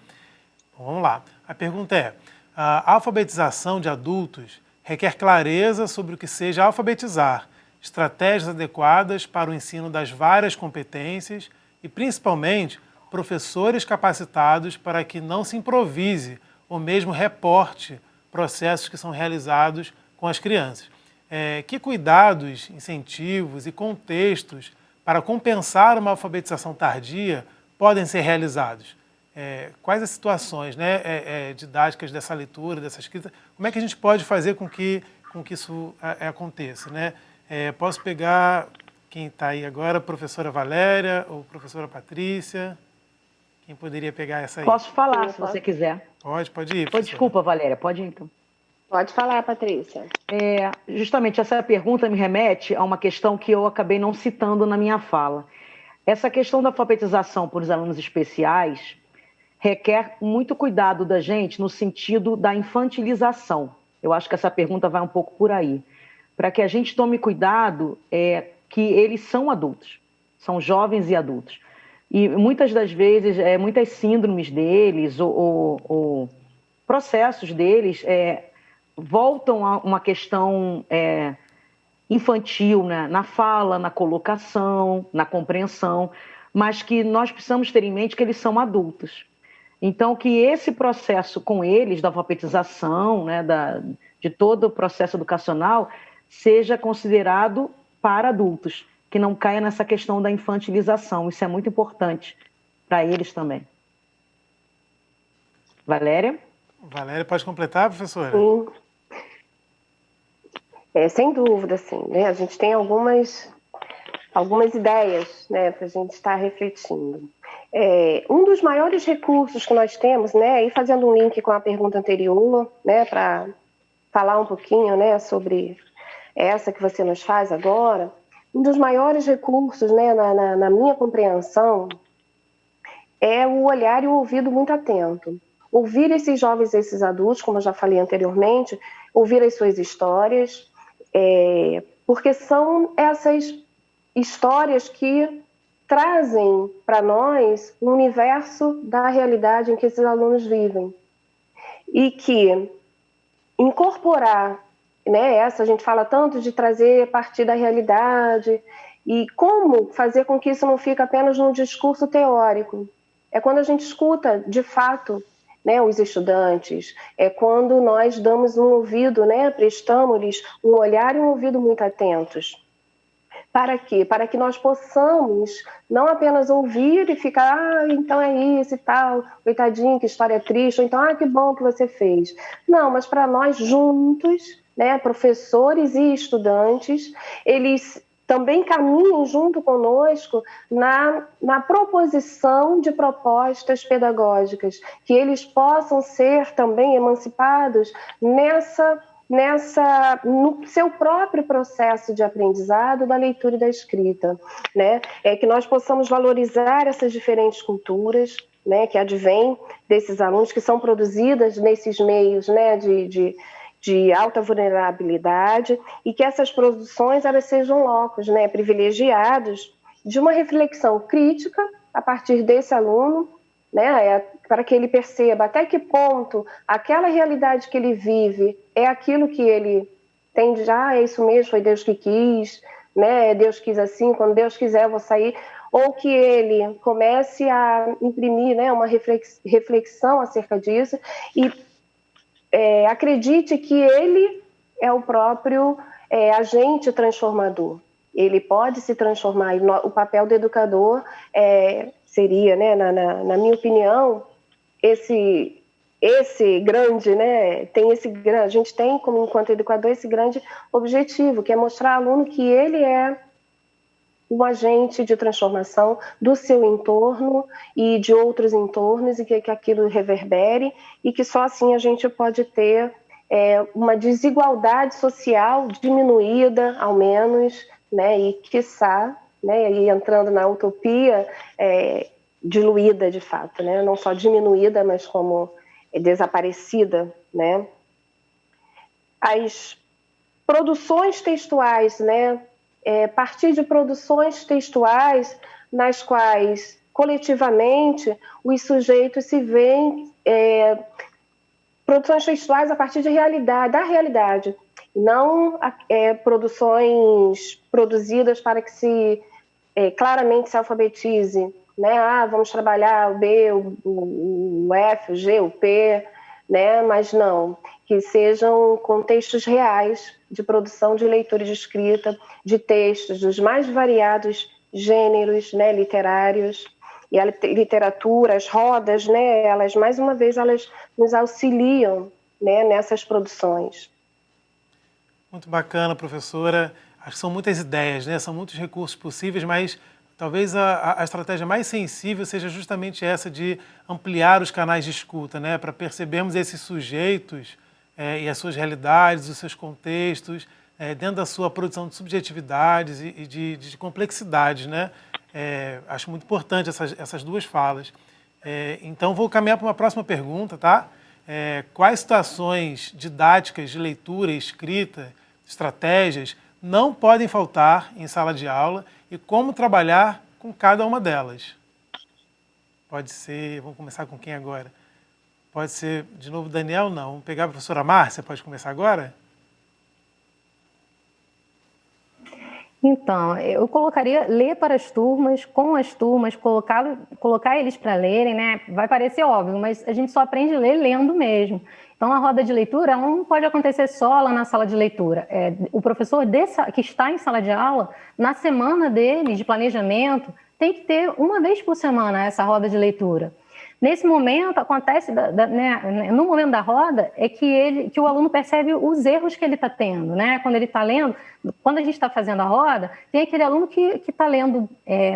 Então, vamos lá. A pergunta é: a alfabetização de adultos requer clareza sobre o que seja alfabetizar, estratégias adequadas para o ensino das várias competências e, principalmente, professores capacitados para que não se improvise ou mesmo reporte processos que são realizados com as crianças. Que cuidados, incentivos e contextos para compensar uma alfabetização tardia podem ser realizados? Quais as situações, né, didáticas dessa leitura, dessa escrita? Como é que a gente pode fazer com que isso aconteça, né? Posso pegar quem está aí agora, professora Valéria ou professora Patrícia? Quem poderia pegar essa aí? Posso falar, se você quiser. Pode ir. Desculpa, Valéria, pode ir então. Pode falar, Patrícia. Justamente essa pergunta me remete a uma questão que eu acabei não citando na minha fala. Essa questão da alfabetização por os alunos especiais requer muito cuidado da gente no sentido da infantilização. Eu acho que essa pergunta vai um pouco por aí. Para que a gente tome cuidado, que eles são adultos, são jovens e adultos. E muitas das vezes, muitas síndromes deles ou processos deles voltam a uma questão infantil, né? Na fala, na colocação, na compreensão, mas que nós precisamos ter em mente que eles são adultos. Então, que esse processo com eles, da alfabetização, né, de todo o processo educacional, seja considerado para adultos, que não caia nessa questão da infantilização. Isso é muito importante para eles também. Valéria? Valéria, pode completar, professora? Sim. Sem dúvida, sim, né? A gente tem algumas ideias, né, para a gente estar refletindo. Um dos maiores recursos que nós temos, né, e fazendo um link com a pergunta anterior, né, para falar um pouquinho, né, sobre essa que você nos faz agora, um dos maiores recursos, né, na minha compreensão, é o olhar e o ouvido muito atento. Ouvir esses jovens e esses adultos, como eu já falei anteriormente, ouvir as suas histórias, porque são essas histórias que trazem para nós um universo da realidade em que esses alunos vivem. E que incorporar, né, a gente fala tanto de trazer a partir da realidade, e como fazer com que isso não fique apenas num discurso teórico. É quando a gente escuta, de fato, né, os estudantes, é quando nós damos um ouvido, né, prestamos-lhes um olhar e um ouvido muito atentos. Para quê? Para que nós possamos não apenas ouvir e ficar, então é isso e tal, coitadinho, que história triste, ou então, que bom que você fez. Não, mas para nós juntos, né, professores e estudantes, eles também caminham junto conosco na proposição de propostas pedagógicas, que eles possam ser também emancipados no seu próprio processo de aprendizado da leitura e da escrita, né? Que nós possamos valorizar essas diferentes culturas, né, que advêm desses alunos, que são produzidas nesses meios, né, de alta vulnerabilidade, e que essas produções elas sejam locos, né, privilegiados de uma reflexão crítica a partir desse aluno, né, para que ele perceba até que ponto aquela realidade que ele vive é aquilo que ele tem de é isso mesmo, foi Deus que quis, né, Deus quis assim, quando Deus quiser eu vou sair, ou que ele comece a imprimir, né, uma reflexão acerca disso e acredite que ele é o próprio agente transformador. Ele pode se transformar. O papel do educador seria, né, na minha opinião, esse grande, né, a gente tem, como enquanto educador, esse grande objetivo, que é mostrar ao aluno que ele é um agente de transformação do seu entorno e de outros entornos, e que aquilo reverbere, e que só assim a gente pode ter uma desigualdade social diminuída, ao menos, né, e quiçá, né, e entrando na utopia, diluída de fato, né, não só diminuída, mas como desaparecida, né. As produções textuais, né, partir de produções textuais nas quais, coletivamente, os sujeitos se veem, produções textuais a partir da realidade, não produções produzidas para que claramente se alfabetize, né? Vamos trabalhar o B, o F, o G, o P, né? Mas não, que sejam contextos reais de produção de leitura e de escrita, de textos dos mais variados gêneros, né, literários, e a literatura, as rodas, né, elas, mais uma vez, elas nos auxiliam, né, nessas produções. Muito bacana, professora. Acho que são muitas ideias, né? São muitos recursos possíveis, mas talvez a estratégia mais sensível seja justamente essa de ampliar os canais de escuta, né? Para percebermos esses sujeitos e as suas realidades, os seus contextos, dentro da sua produção de subjetividades e de complexidades, né? Acho muito importante essas duas falas. Então, vou caminhar para uma próxima pergunta, tá? Quais situações didáticas de leitura e escrita, estratégias, não podem faltar em sala de aula e como trabalhar com cada uma delas? Pode ser, vamos começar com quem agora? Pode ser, de novo, Daniel? Não. Vamos pegar a professora Márcia, pode começar agora? Então, eu colocaria ler para as turmas, com as turmas, colocar eles para lerem, né? Vai parecer óbvio, mas a gente só aprende a ler lendo mesmo. Então, a roda de leitura não pode acontecer só lá na sala de leitura. O professor que está em sala de aula, na semana dele de planejamento, tem que ter uma vez por semana essa roda de leitura. Nesse momento, acontece, né, no momento da roda, é que o aluno percebe os erros que ele está tendo, né? Quando ele está lendo, quando a gente está fazendo a roda, tem aquele aluno que está lendo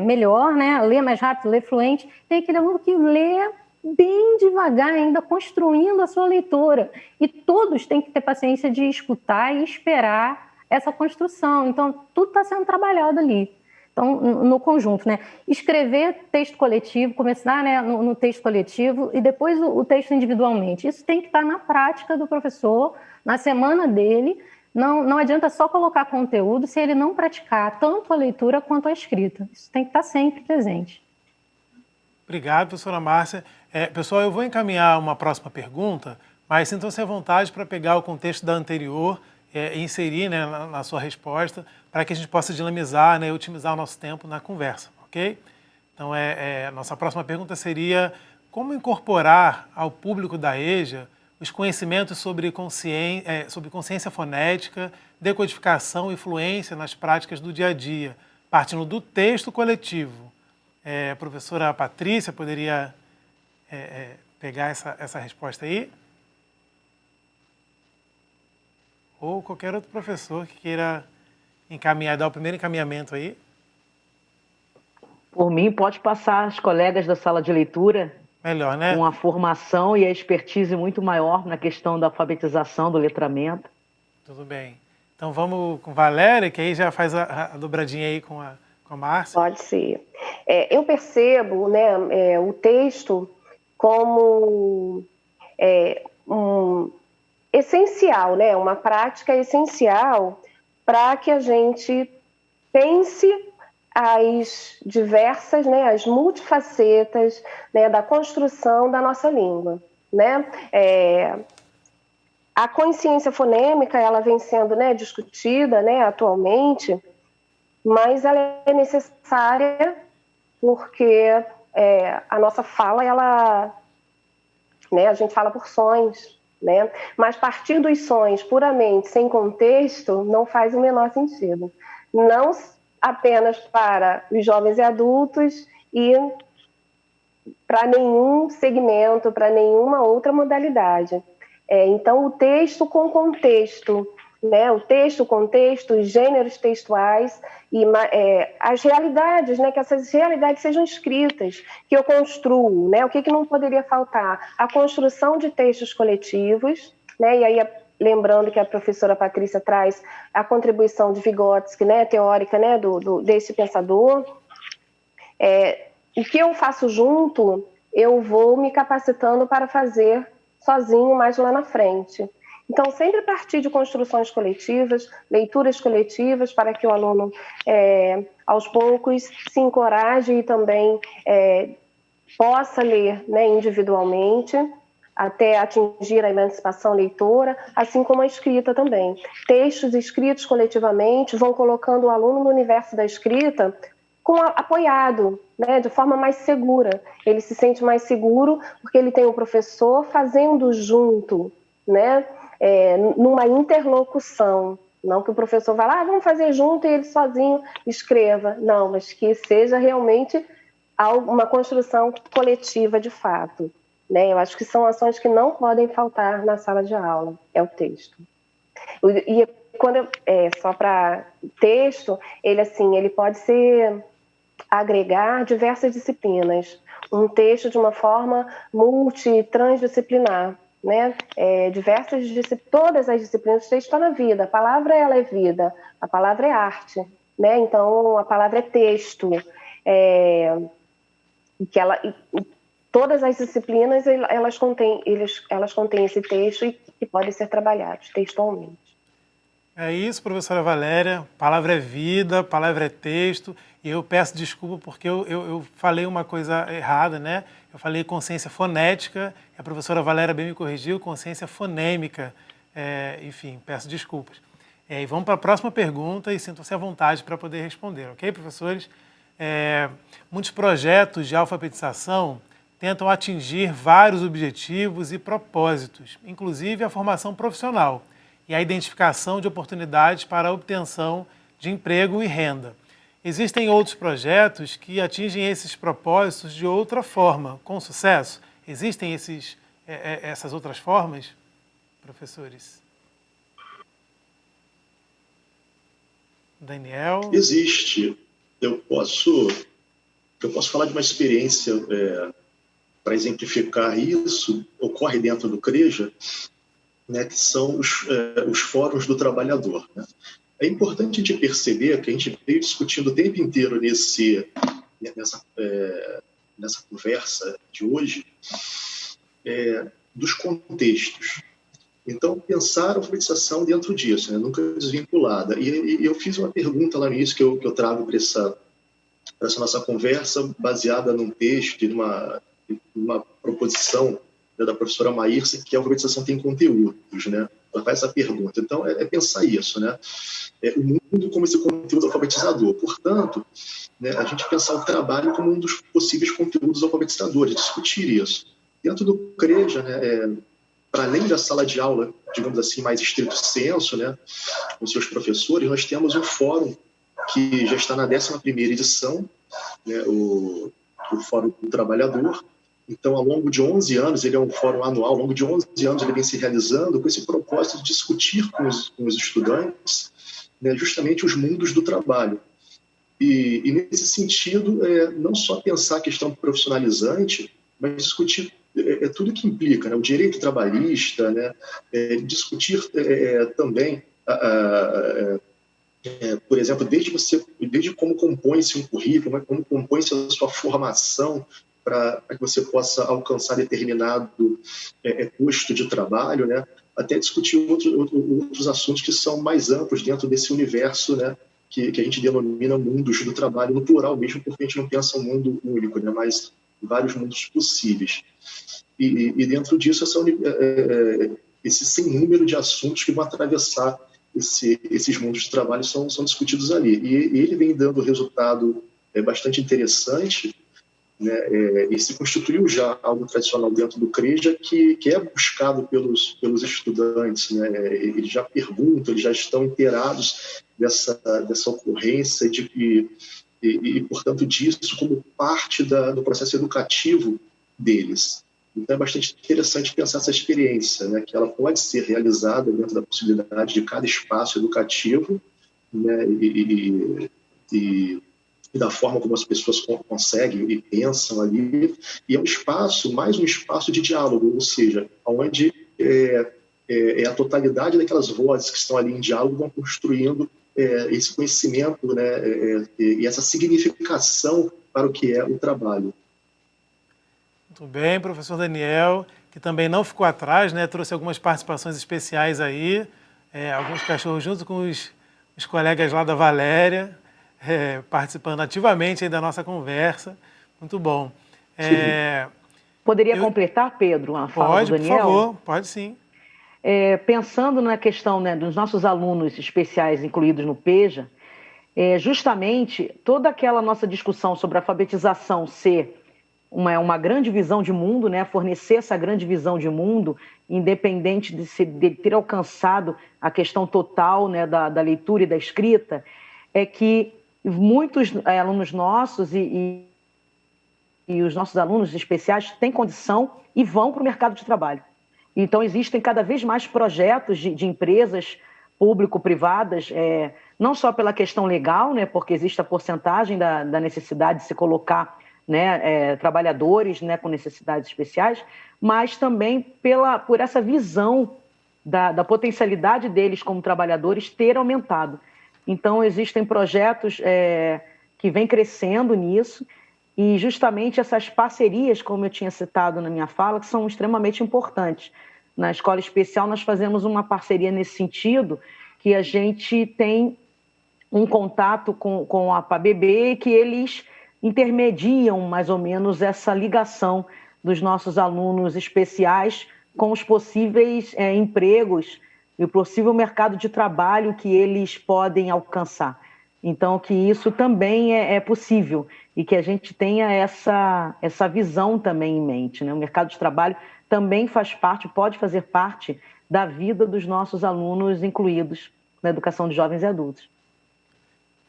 melhor, né? Lê mais rápido, lê fluente, tem aquele aluno que lê bem devagar, ainda construindo a sua leitura. E todos têm que ter paciência de escutar e esperar essa construção. Então, tudo está sendo trabalhado ali. Então, no conjunto, né? Escrever texto coletivo, começar, né, no texto coletivo e depois o texto individualmente. Isso tem que estar na prática do professor, na semana dele. Não adianta só colocar conteúdo se ele não praticar tanto a leitura quanto a escrita. Isso tem que estar sempre presente. Obrigado, professora Márcia. Pessoal, eu vou encaminhar uma próxima pergunta, mas sintam-se à vontade para pegar o contexto da anterior e inserir, né, na sua resposta, para que a gente possa dinamizar, né, e otimizar o nosso tempo na conversa, ok? Então, a nossa próxima pergunta seria: como incorporar ao público da EJA os conhecimentos sobre consciência fonética, decodificação e fluência nas práticas do dia a dia, partindo do texto coletivo? A professora Patrícia poderia pegar essa resposta aí? Ou qualquer outro professor que queira dar o primeiro encaminhamento aí. Por mim, pode passar as colegas da sala de leitura. Melhor, né? Com a formação e a expertise muito maior na questão da alfabetização, do letramento. Tudo bem. Então vamos com Valéria, que aí já faz a dobradinha aí com a Márcia. Pode ser. Eu percebo, né, o texto como essencial, né, uma prática essencial para que a gente pense as diversas, né, as multifacetas, né, da construção da nossa língua, né? A consciência fonêmica, ela vem sendo, né, discutida, né, atualmente, mas ela é necessária porque a nossa fala, ela, né, a gente fala por sons, né? Mas partir dos sons puramente sem contexto não faz o menor sentido. Não apenas para os jovens e adultos e para nenhum segmento, para nenhuma outra modalidade. Então, o texto com contexto, né? O texto, contexto, os gêneros textuais e as realidades, né? Que essas realidades sejam escritas, que eu construo, né? O que não poderia faltar? A construção de textos coletivos, né? E aí, lembrando que a professora Patrícia traz a contribuição de Vygotsky, né? Teórica, né? Desse pensador. O que eu faço junto, eu vou me capacitando para fazer sozinho mais lá na frente. Então, sempre partir de construções coletivas, leituras coletivas, para que o aluno, aos poucos, se encoraje e também possa ler, né, individualmente, até atingir a emancipação leitora, assim como a escrita também. Textos escritos coletivamente vão colocando o aluno no universo da escrita apoiado, né, de forma mais segura. Ele se sente mais seguro porque ele tem o professor fazendo junto, né, numa interlocução. Não que o professor vá lá, vamos fazer junto e ele sozinho escreva. Não, mas que seja realmente uma construção coletiva de fato. Né? Eu acho que são ações que não podem faltar na sala de aula, é o texto. E quando só para texto, ele pode agregar diversas disciplinas. Um texto de uma forma multitransdisciplinar, né? Todas as disciplinas, o texto está na vida, a palavra ela é vida, a palavra é arte, né? Então a palavra é texto, todas as disciplinas elas contêm esse texto e que podem ser trabalhados textualmente. É isso, professora Valéria. Palavra é vida, palavra é texto. E eu peço desculpa porque eu falei uma coisa errada, né? Eu falei consciência fonética, a professora Valéria bem me corrigiu, consciência fonêmica. Enfim, peço desculpas. E vamos para a próxima pergunta e sintam-se à vontade para poder responder, ok, professores? Muitos projetos de alfabetização tentam atingir vários objetivos e propósitos, inclusive a formação profissional e a identificação de oportunidades para a obtenção de emprego e renda. Existem outros projetos que atingem esses propósitos de outra forma, com sucesso? Existem essas outras formas, professores? Daniel? Existe. Eu posso falar de uma experiência para exemplificar isso, ocorre dentro do CREJA, né, que são os fóruns do trabalhador. Né? É importante de perceber que a gente veio discutindo o tempo inteiro nessa conversa de hoje dos contextos. Então, pensar a alfabetização dentro disso, né, nunca desvinculada. E eu fiz uma pergunta lá no início que eu trago para essa nossa conversa, baseada num texto e numa proposição da professora Maírce, que a alfabetização tem conteúdos, né? Ela faz essa pergunta. Então, é pensar isso, né? O mundo como esse conteúdo alfabetizador. Portanto, né, a gente pensar o trabalho como um dos possíveis conteúdos alfabetizadores, discutir isso. Dentro do CREJA, né, para além da sala de aula, digamos assim, mais estrito senso, né, com seus professores, nós temos um fórum que já está na 11ª edição, né, o Fórum do Trabalhador. Então, ao longo de 11 anos, ele é um fórum anual, ao longo de 11 anos ele vem se realizando com esse propósito de discutir com os estudantes, né, justamente os mundos do trabalho. E nesse sentido, não só pensar a questão profissionalizante, mas discutir tudo que implica, né, o direito trabalhista, né, discutir também, por exemplo, desde como compõe-se um currículo, como compõe-se a sua formação, para que você possa alcançar determinado posto de trabalho, né? Até discutir outros assuntos que são mais amplos dentro desse universo, né? Que a gente denomina mundos do trabalho, no plural mesmo, porque a gente não pensa um mundo único, né? Mas vários mundos possíveis. E dentro disso, esse sem número de assuntos que vão atravessar esses mundos de trabalho são discutidos ali. E ele vem dando resultado bastante interessante, né, e se constituiu já algo tradicional dentro do CREJA que é buscado pelos estudantes, né, eles já perguntam, eles já estão inteirados dessa ocorrência e, portanto, disso como parte do processo educativo deles. Então é bastante interessante pensar essa experiência, né, que ela pode ser realizada dentro da possibilidade de cada espaço educativo, né, e da forma como as pessoas conseguem e pensam ali, e é mais um espaço de diálogo, ou seja, onde a totalidade daquelas vozes que estão ali em diálogo vão construindo esse conhecimento, né, e essa significação para o que é o trabalho. Muito bem, professor Daniel, que também não ficou atrás, né, trouxe algumas participações especiais aí, alguns cachorros junto com os colegas lá da Valéria, participando ativamente aí da nossa conversa. Muito bom. Poderia completar, Pedro, a fala do Daniel? Pode, por favor, pode sim. Pensando na questão, né, dos nossos alunos especiais incluídos no PEJA, justamente toda aquela nossa discussão sobre a alfabetização ser uma grande visão de mundo, né, fornecer essa grande visão de mundo, independente de ter alcançado a questão total, né, da leitura e da escrita, é que muitos alunos nossos e os nossos alunos especiais têm condição e vão para o mercado de trabalho. Então, existem cada vez mais projetos de empresas público-privadas, não só pela questão legal, né, porque existe a porcentagem da necessidade de se colocar né, trabalhadores, né, com necessidades especiais, mas também por essa visão da potencialidade deles como trabalhadores ter aumentado. Então, existem projetos que vêm crescendo nisso, e justamente essas parcerias, como eu tinha citado na minha fala, que são extremamente importantes. Na Escola Especial, nós fazemos uma parceria nesse sentido, que a gente tem um contato com a PABB, que eles intermediam mais ou menos essa ligação dos nossos alunos especiais com os possíveis empregos e o possível mercado de trabalho que eles podem alcançar. Então, que isso também é possível e que a gente tenha essa visão também em mente, né? O mercado de trabalho também pode fazer parte da vida dos nossos alunos incluídos na educação de jovens e adultos.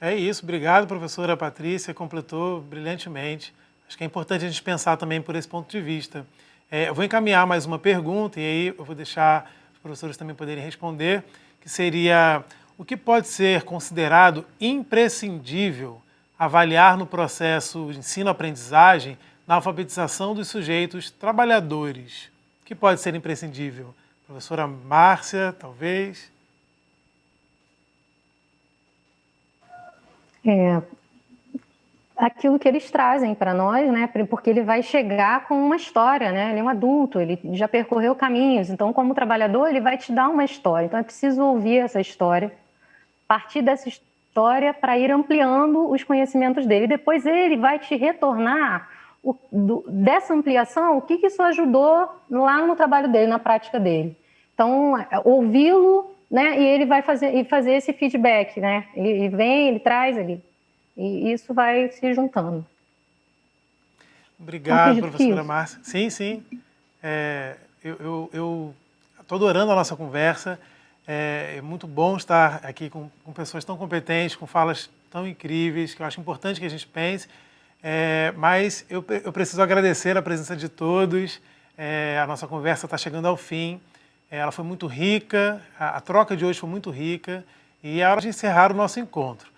É isso, obrigado, professora Patrícia, completou brilhantemente. Acho que é importante a gente pensar também por esse ponto de vista. Eu vou encaminhar mais uma pergunta, e aí eu vou deixar os professores também poderem responder, que seria: o que pode ser considerado imprescindível avaliar no processo de ensino-aprendizagem na alfabetização dos sujeitos trabalhadores? O que pode ser imprescindível? Professora Márcia, talvez? Aquilo que eles trazem para nós, né? Porque ele vai chegar com uma história, né? Ele é um adulto, ele já percorreu caminhos, então, como trabalhador, ele vai te dar uma história. Então, é preciso ouvir essa história, partir dessa história para ir ampliando os conhecimentos dele. Depois ele vai te retornar dessa ampliação, o que isso ajudou lá no trabalho dele, na prática dele. Então, ouvi-lo, né? E ele vai fazer esse feedback, né? Ele vem, ele traz, e isso vai se juntando. Obrigado, professora Márcia. Sim. Eu estou adorando a nossa conversa. É muito bom estar aqui com pessoas tão competentes, com falas tão incríveis, que eu acho importante que a gente pense. Mas eu preciso agradecer a presença de todos. A nossa conversa está chegando ao fim. Ela foi muito rica, a troca de hoje foi muito rica, e é hora de encerrar o nosso encontro.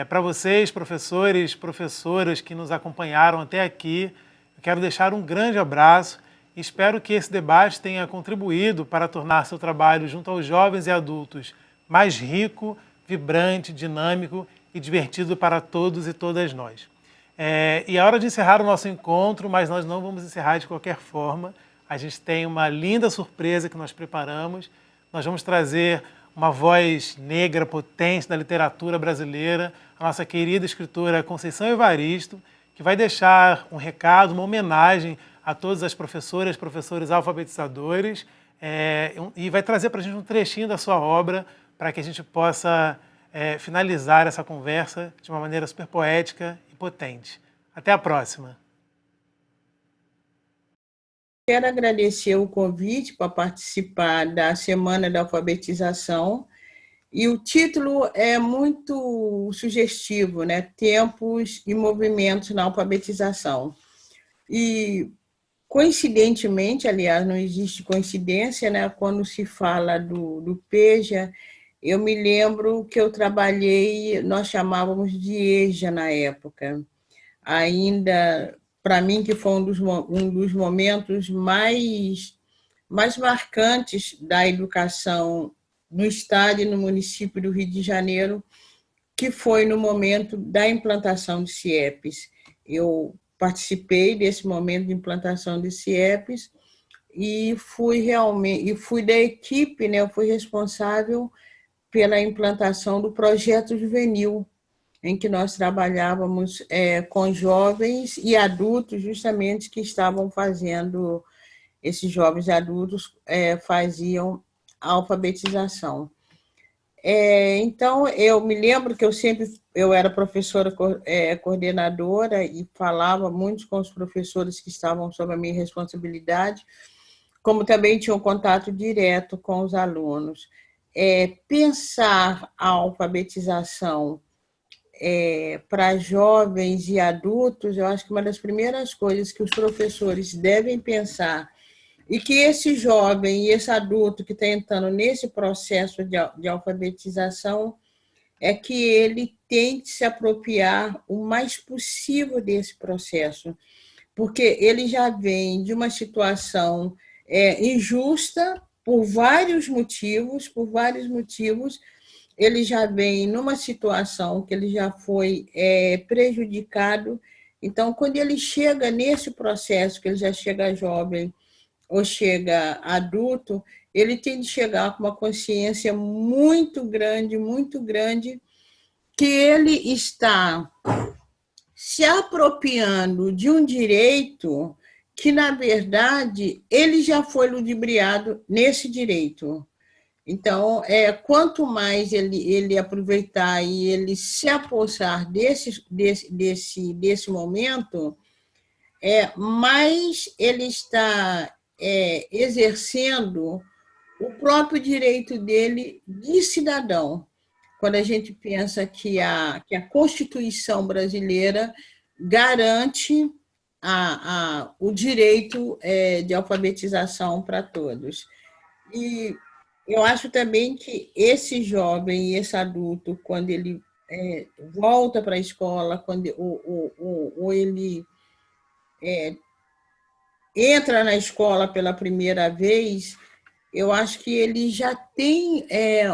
Para vocês, professores, professoras que nos acompanharam até aqui, eu quero deixar um grande abraço e espero que esse debate tenha contribuído para tornar seu trabalho junto aos jovens e adultos mais rico, vibrante, dinâmico e divertido para todos e todas nós. E é hora de encerrar o nosso encontro, mas nós não vamos encerrar de qualquer forma. A gente tem uma linda surpresa que nós preparamos. Nós vamos trazer uma voz negra potente da literatura brasileira, a nossa querida escritora Conceição Evaristo, que vai deixar um recado, uma homenagem a todas as professoras, professores alfabetizadores, e vai trazer para a gente um trechinho da sua obra para que a gente possa finalizar essa conversa de uma maneira super poética e potente. Até a próxima! Quero agradecer o convite para participar da Semana da Alfabetização, e o título é muito sugestivo, né? Tempos e movimentos na alfabetização. E, coincidentemente, aliás, não existe coincidência, né? Quando se fala do PEJA, eu me lembro que eu trabalhei, nós chamávamos de EJA na época, ainda... Para mim, que foi um dos momentos mais marcantes da educação no estado e no município do Rio de Janeiro, que foi no momento da implantação de CIEPs. Eu participei desse momento de implantação de CIEPs e fui da equipe, né? Eu fui responsável pela implantação do projeto juvenil, em que nós trabalhávamos com jovens e adultos, justamente, que estavam fazendo, esses jovens e adultos faziam a alfabetização. Então, eu me lembro que eu era professora coordenadora e falava muito com os professores que estavam sob a minha responsabilidade, como também tinha um contato direto com os alunos. Pensar a alfabetização para jovens e adultos, eu acho que uma das primeiras coisas que os professores devem pensar, e que esse jovem e esse adulto que está entrando nesse processo de alfabetização é que ele tente se apropriar o mais possível desse processo, porque ele já vem de uma situação injusta por vários motivos, ele já vem numa situação que ele já foi prejudicado. Então, quando ele chega nesse processo, que ele já chega jovem ou chega adulto, ele tem de chegar com uma consciência muito grande, que ele está se apropriando de um direito que, na verdade, ele já foi ludibriado nesse direito. Então, quanto mais ele aproveitar e ele se apossar desse momento, mais ele está exercendo o próprio direito dele de cidadão. Quando a gente pensa que a Constituição brasileira garante o direito de alfabetização para todos. E eu acho também que esse jovem e esse adulto, quando ele volta para a escola, ou ele entra na escola pela primeira vez, eu acho que ele já tem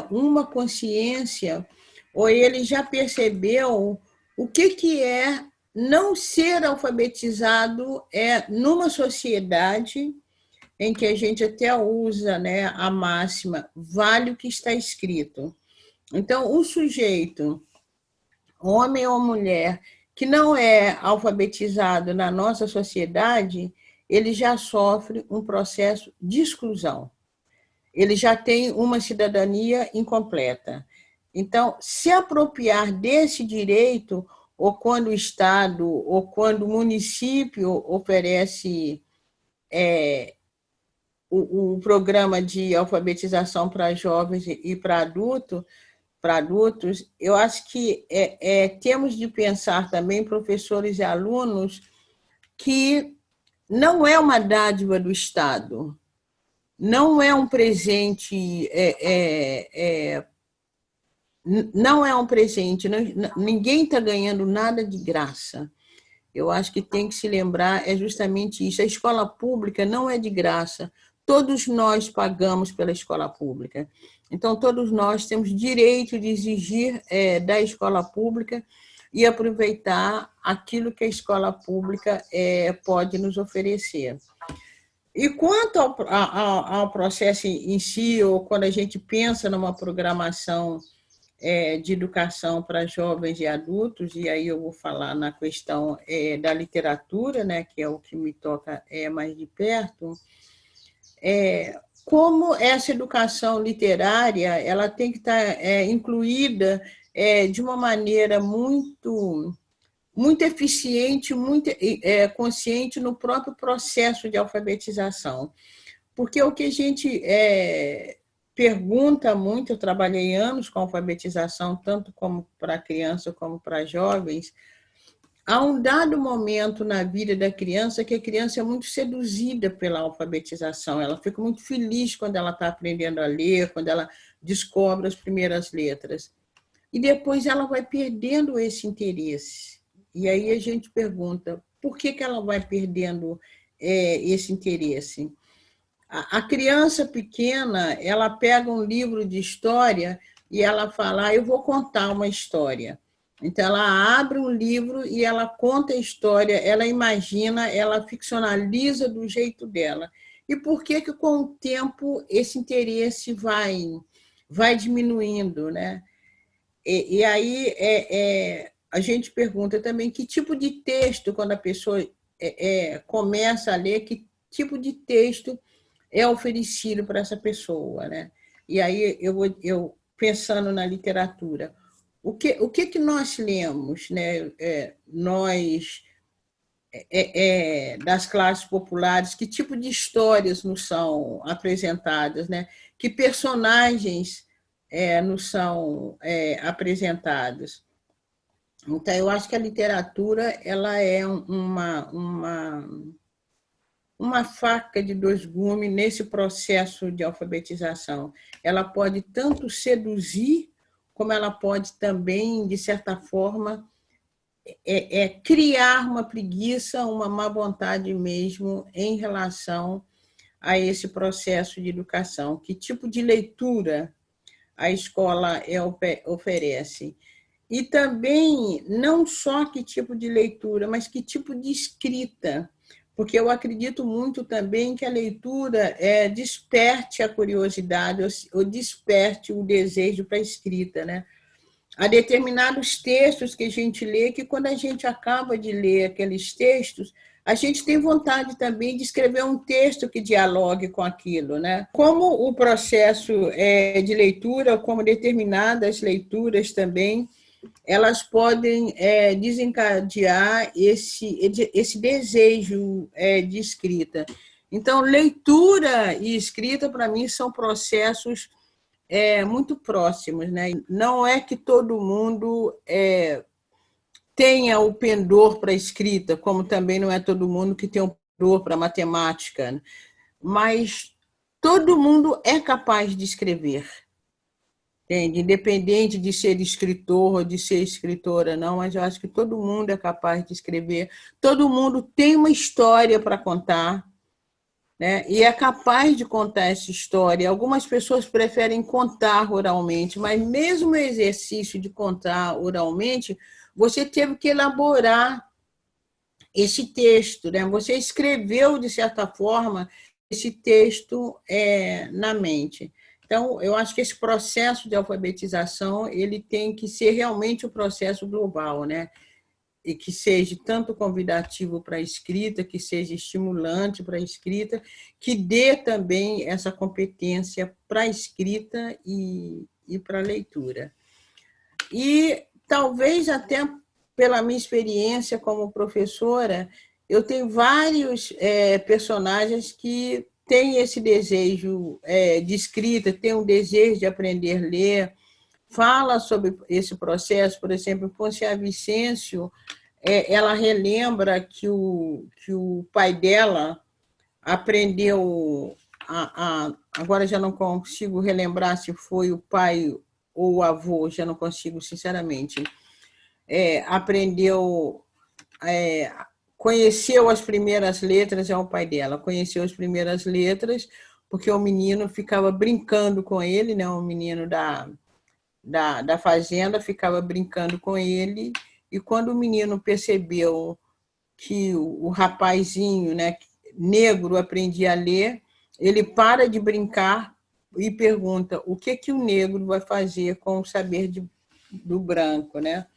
uma consciência, ou ele já percebeu o que é não ser alfabetizado numa sociedade em que a gente até usa, né, a máxima, vale o que está escrito. Então, o sujeito, homem ou mulher, que não é alfabetizado na nossa sociedade, ele já sofre um processo de exclusão. Ele já tem uma cidadania incompleta. Então, se apropriar desse direito, ou quando o Estado, ou quando o município oferece o programa de alfabetização para jovens e para adultos, eu acho que temos de pensar também, professores e alunos, que não é uma dádiva do Estado, não é um presente, não é um presente, ninguém está ganhando nada de graça. Eu acho que tem que se lembrar justamente isso. A escola pública não é de graça. Todos nós pagamos pela escola pública. Então, todos nós temos direito de exigir da escola pública e aproveitar aquilo que a escola pública pode nos oferecer. E quanto ao processo em si, ou quando a gente pensa numa programação de educação para jovens e adultos, e aí eu vou falar na questão da literatura, né, que é o que me toca mais de perto, como essa educação literária ela tem que estar incluída de uma maneira muito eficiente, muito consciente no próprio processo de alfabetização. Porque o que a gente pergunta muito, eu trabalhei anos com alfabetização, tanto como para criança como para jovens, há um dado momento na vida da criança que a criança é muito seduzida pela alfabetização, ela fica muito feliz quando ela está aprendendo a ler, quando ela descobre as primeiras letras. E depois ela vai perdendo esse interesse. E aí a gente pergunta, por que ela vai perdendo esse interesse? A criança pequena, ela pega um livro de história e ela fala, eu vou contar uma história. Então, ela abre um livro e ela conta a história, ela imagina, ela ficcionaliza do jeito dela. E por que com o tempo esse interesse vai diminuindo, né? E aí a gente pergunta também que tipo de texto, quando a pessoa começa a ler, que tipo de texto é oferecido para essa pessoa, né? E aí eu pensando na literatura, o que nós lemos, né? Nós das classes populares, que tipo de histórias nos são apresentadas, né? Que personagens nos são apresentados. Então, eu acho que a literatura ela é uma faca de dois gumes nesse processo de alfabetização. Ela pode tanto seduzir como ela pode também, de certa forma, criar uma preguiça, uma má vontade mesmo em relação a esse processo de educação. Que tipo de leitura a escola oferece? E também, não só que tipo de leitura, mas que tipo de escrita, porque eu acredito muito também que a leitura desperte a curiosidade ou desperte o desejo para a escrita, né? Há determinados textos que a gente lê que, quando a gente acaba de ler aqueles textos, a gente tem vontade também de escrever um texto que dialogue com aquilo, né? Como o processo de leitura, como determinadas leituras também, elas podem desencadear esse desejo de escrita. Então, leitura e escrita, para mim, são processos muito próximos, né? Não é que todo mundo tenha o pendor para a escrita, como também não é todo mundo que tem o pendor para a matemática, né? Mas todo mundo é capaz de escrever, entende? Independente de ser escritor ou de ser escritora, não, mas eu acho que todo mundo é capaz de escrever, todo mundo tem uma história para contar, né? E é capaz de contar essa história. Algumas pessoas preferem contar oralmente, mas mesmo o exercício de contar oralmente, você teve que elaborar esse texto, né? Você escreveu, de certa forma, esse texto na mente. Então, eu acho que esse processo de alfabetização ele tem que ser realmente um processo global, né? E que seja tanto convidativo para a escrita, que seja estimulante para a escrita, que dê também essa competência para a escrita e para a leitura. E talvez até pela minha experiência como professora, eu tenho vários personagens que têm esse desejo de escrita, têm um desejo de aprender a ler, fala sobre esse processo. Por exemplo, Poncia Vicêncio, ela relembra que o pai dela aprendeu, agora já não consigo relembrar se foi o pai ou o avô, já não consigo, sinceramente, aprendeu, conheceu as primeiras letras, é o pai dela, conheceu as primeiras letras, porque o menino ficava brincando com ele, né? O menino da fazenda ficava brincando com ele, e quando o menino percebeu que o rapazinho, né, negro, aprendia a ler, ele para de brincar e pergunta o que o negro vai fazer com o saber do branco, né?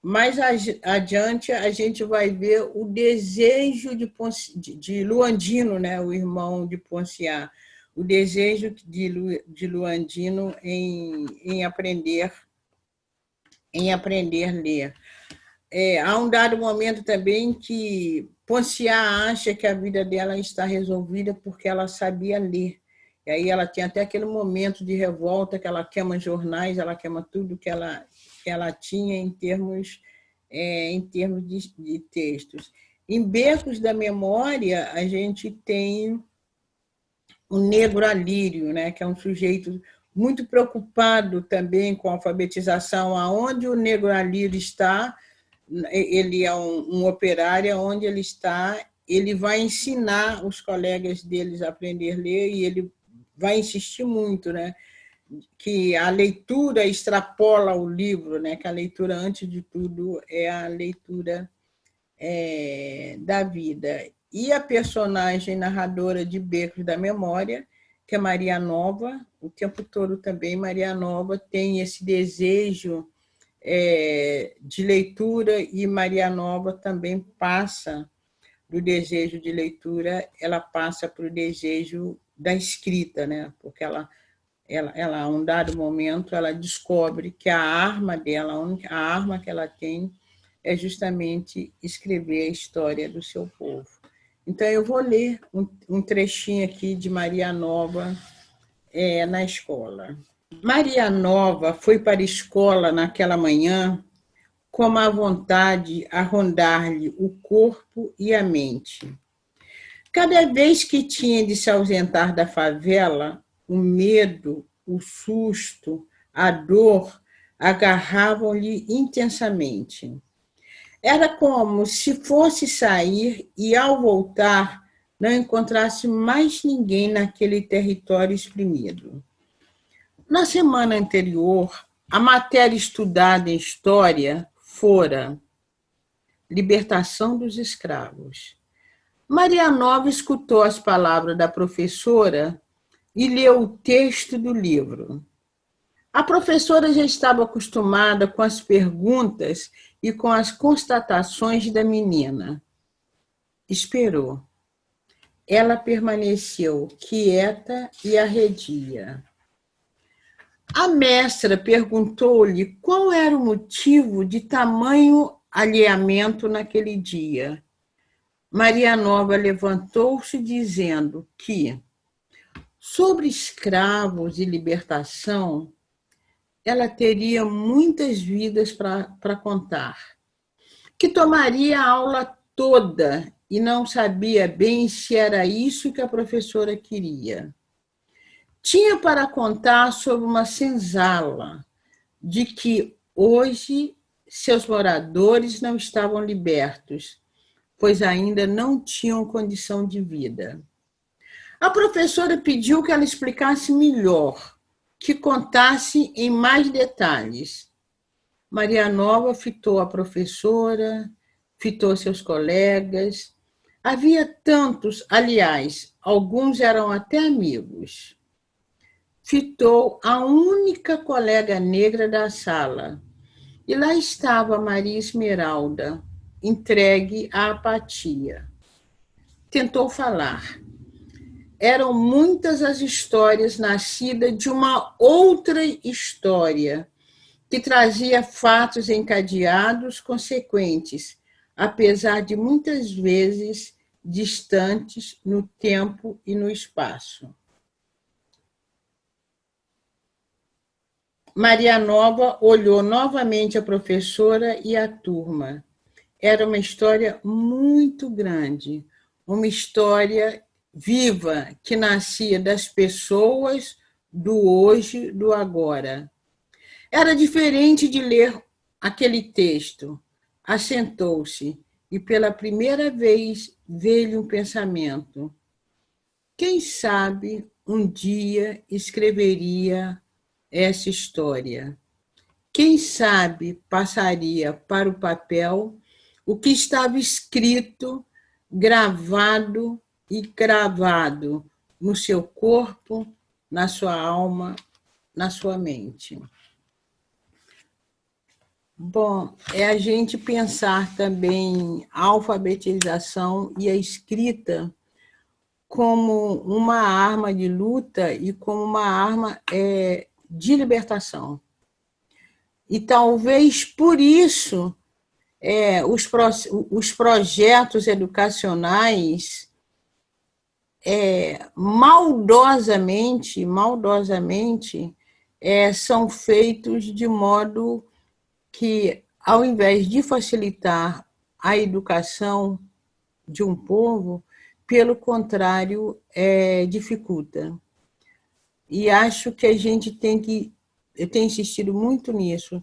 Mais adiante, a gente vai ver o desejo de Luandino, né, o irmão de Ponciá, o desejo de Luandino em aprender a ler. Há um dado momento também que Ponciá acha que a vida dela está resolvida porque ela sabia ler. E aí ela tem até aquele momento de revolta que ela queima jornais, ela queima tudo que ela tinha em termos de textos. Em Becos da Memória, a gente tem o Negro Alírio, né, que é um sujeito muito preocupado também com a alfabetização. Aonde o Negro Alírio está, ele é um operário, onde ele está, ele vai ensinar os colegas deles a aprender a ler, e ele vai insistir muito, né, que a leitura extrapola o livro, né, que a leitura, antes de tudo, é a leitura da vida. E a personagem narradora de Becos da Memória, que é Maria Nova, o tempo todo também Maria Nova tem esse desejo de leitura, e Maria Nova também passa do desejo de leitura, ela passa para o desejo da escrita, né? Porque ela, a um dado momento, ela descobre que a arma dela, a arma que ela tem, é justamente escrever a história do seu povo. Então, eu vou ler um trechinho aqui de Maria Nova na escola. Maria Nova foi para a escola naquela manhã com a vontade a rondar-lhe o corpo e a mente. Cada vez que tinha de se ausentar da favela, o medo, o susto, a dor agarravam-lhe intensamente. Era como se fosse sair e, ao voltar, não encontrasse mais ninguém naquele território exprimido. Na semana anterior, a matéria estudada em História fora Libertação dos Escravos. Maria Nova escutou as palavras da professora e leu o texto do livro. A professora já estava acostumada com as perguntas e com as constatações da menina. Esperou. Ela permaneceu quieta e arredia. A mestra perguntou-lhe qual era o motivo de tamanho alheamento naquele dia. Maria Nova levantou-se dizendo que, sobre escravos e libertação, ela teria muitas vidas para contar, que tomaria a aula toda e não sabia bem se era isso que a professora queria. Tinha para contar sobre uma senzala, de que hoje seus moradores não estavam libertos, pois ainda não tinham condição de vida. A professora pediu que ela explicasse melhor, que contasse em mais detalhes. Maria Nova fitou a professora, fitou seus colegas. Havia tantos, aliás, alguns eram até amigos. Fitou a única colega negra da sala. E lá estava Maria Esmeralda, entregue à apatia. Tentou falar. Eram muitas as histórias nascidas de uma outra história, que trazia fatos encadeados consequentes, apesar de muitas vezes distantes no tempo e no espaço. Maria Nova olhou novamente a professora e a turma. Era uma história muito grande, uma história viva que nascia das pessoas, do hoje, do agora. Era diferente de ler aquele texto. Assentou-se e pela primeira vez veio um pensamento. Quem sabe um dia escreveria essa história? Quem sabe passaria para o papel o que estava escrito, gravado e cravado no seu corpo, na sua alma, na sua mente. Bom, é a gente pensar também a alfabetização e a escrita como uma arma de luta e como uma arma de libertação. E talvez por isso os projetos educacionais maldosamente são feitos de modo que, ao invés de facilitar a educação de um povo, pelo contrário, dificulta. E acho que a gente eu tenho insistido muito nisso,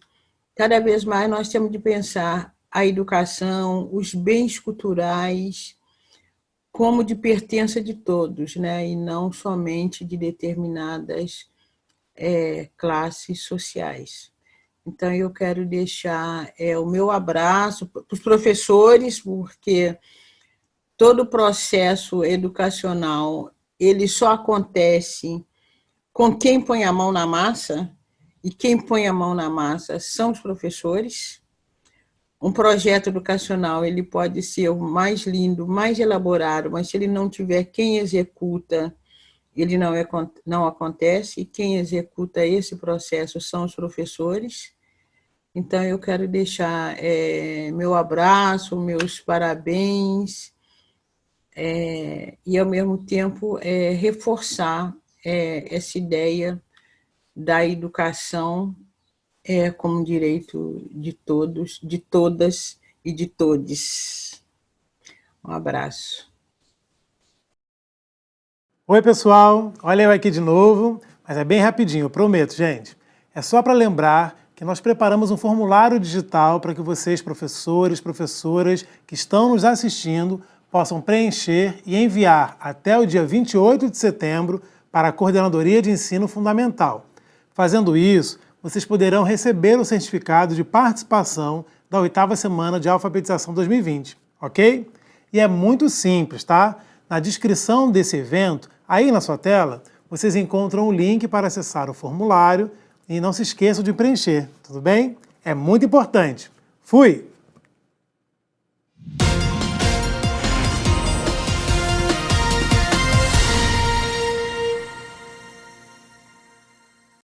cada vez mais nós temos de pensar a educação, os bens culturais, como de pertença de todos, né? E não somente de determinadas classes sociais. Então, eu quero deixar o meu abraço para os professores, porque todo o processo educacional ele só acontece com quem põe a mão na massa, e quem põe a mão na massa são os professores. Um projeto educacional ele pode ser o mais lindo, mais elaborado, mas se ele não tiver quem executa, ele não acontece, e quem executa esse processo são os professores. Então, eu quero deixar meu abraço, meus parabéns, e, ao mesmo tempo, reforçar essa ideia da educação como direito de todos, de todas e de todes. Um abraço. Oi, pessoal. Olha eu aqui de novo, mas é bem rapidinho, eu prometo, gente. É só para lembrar que nós preparamos um formulário digital para que vocês, professores, professoras que estão nos assistindo, possam preencher e enviar até o dia 28 de setembro para a Coordenadoria de Ensino Fundamental. Fazendo isso, vocês poderão receber o certificado de participação da 8ª Semana de Alfabetização 2020, ok? E é muito simples, tá? Na descrição desse evento, aí na sua tela, vocês encontram o link para acessar o formulário e não se esqueçam de preencher, tudo bem? É muito importante. Fui!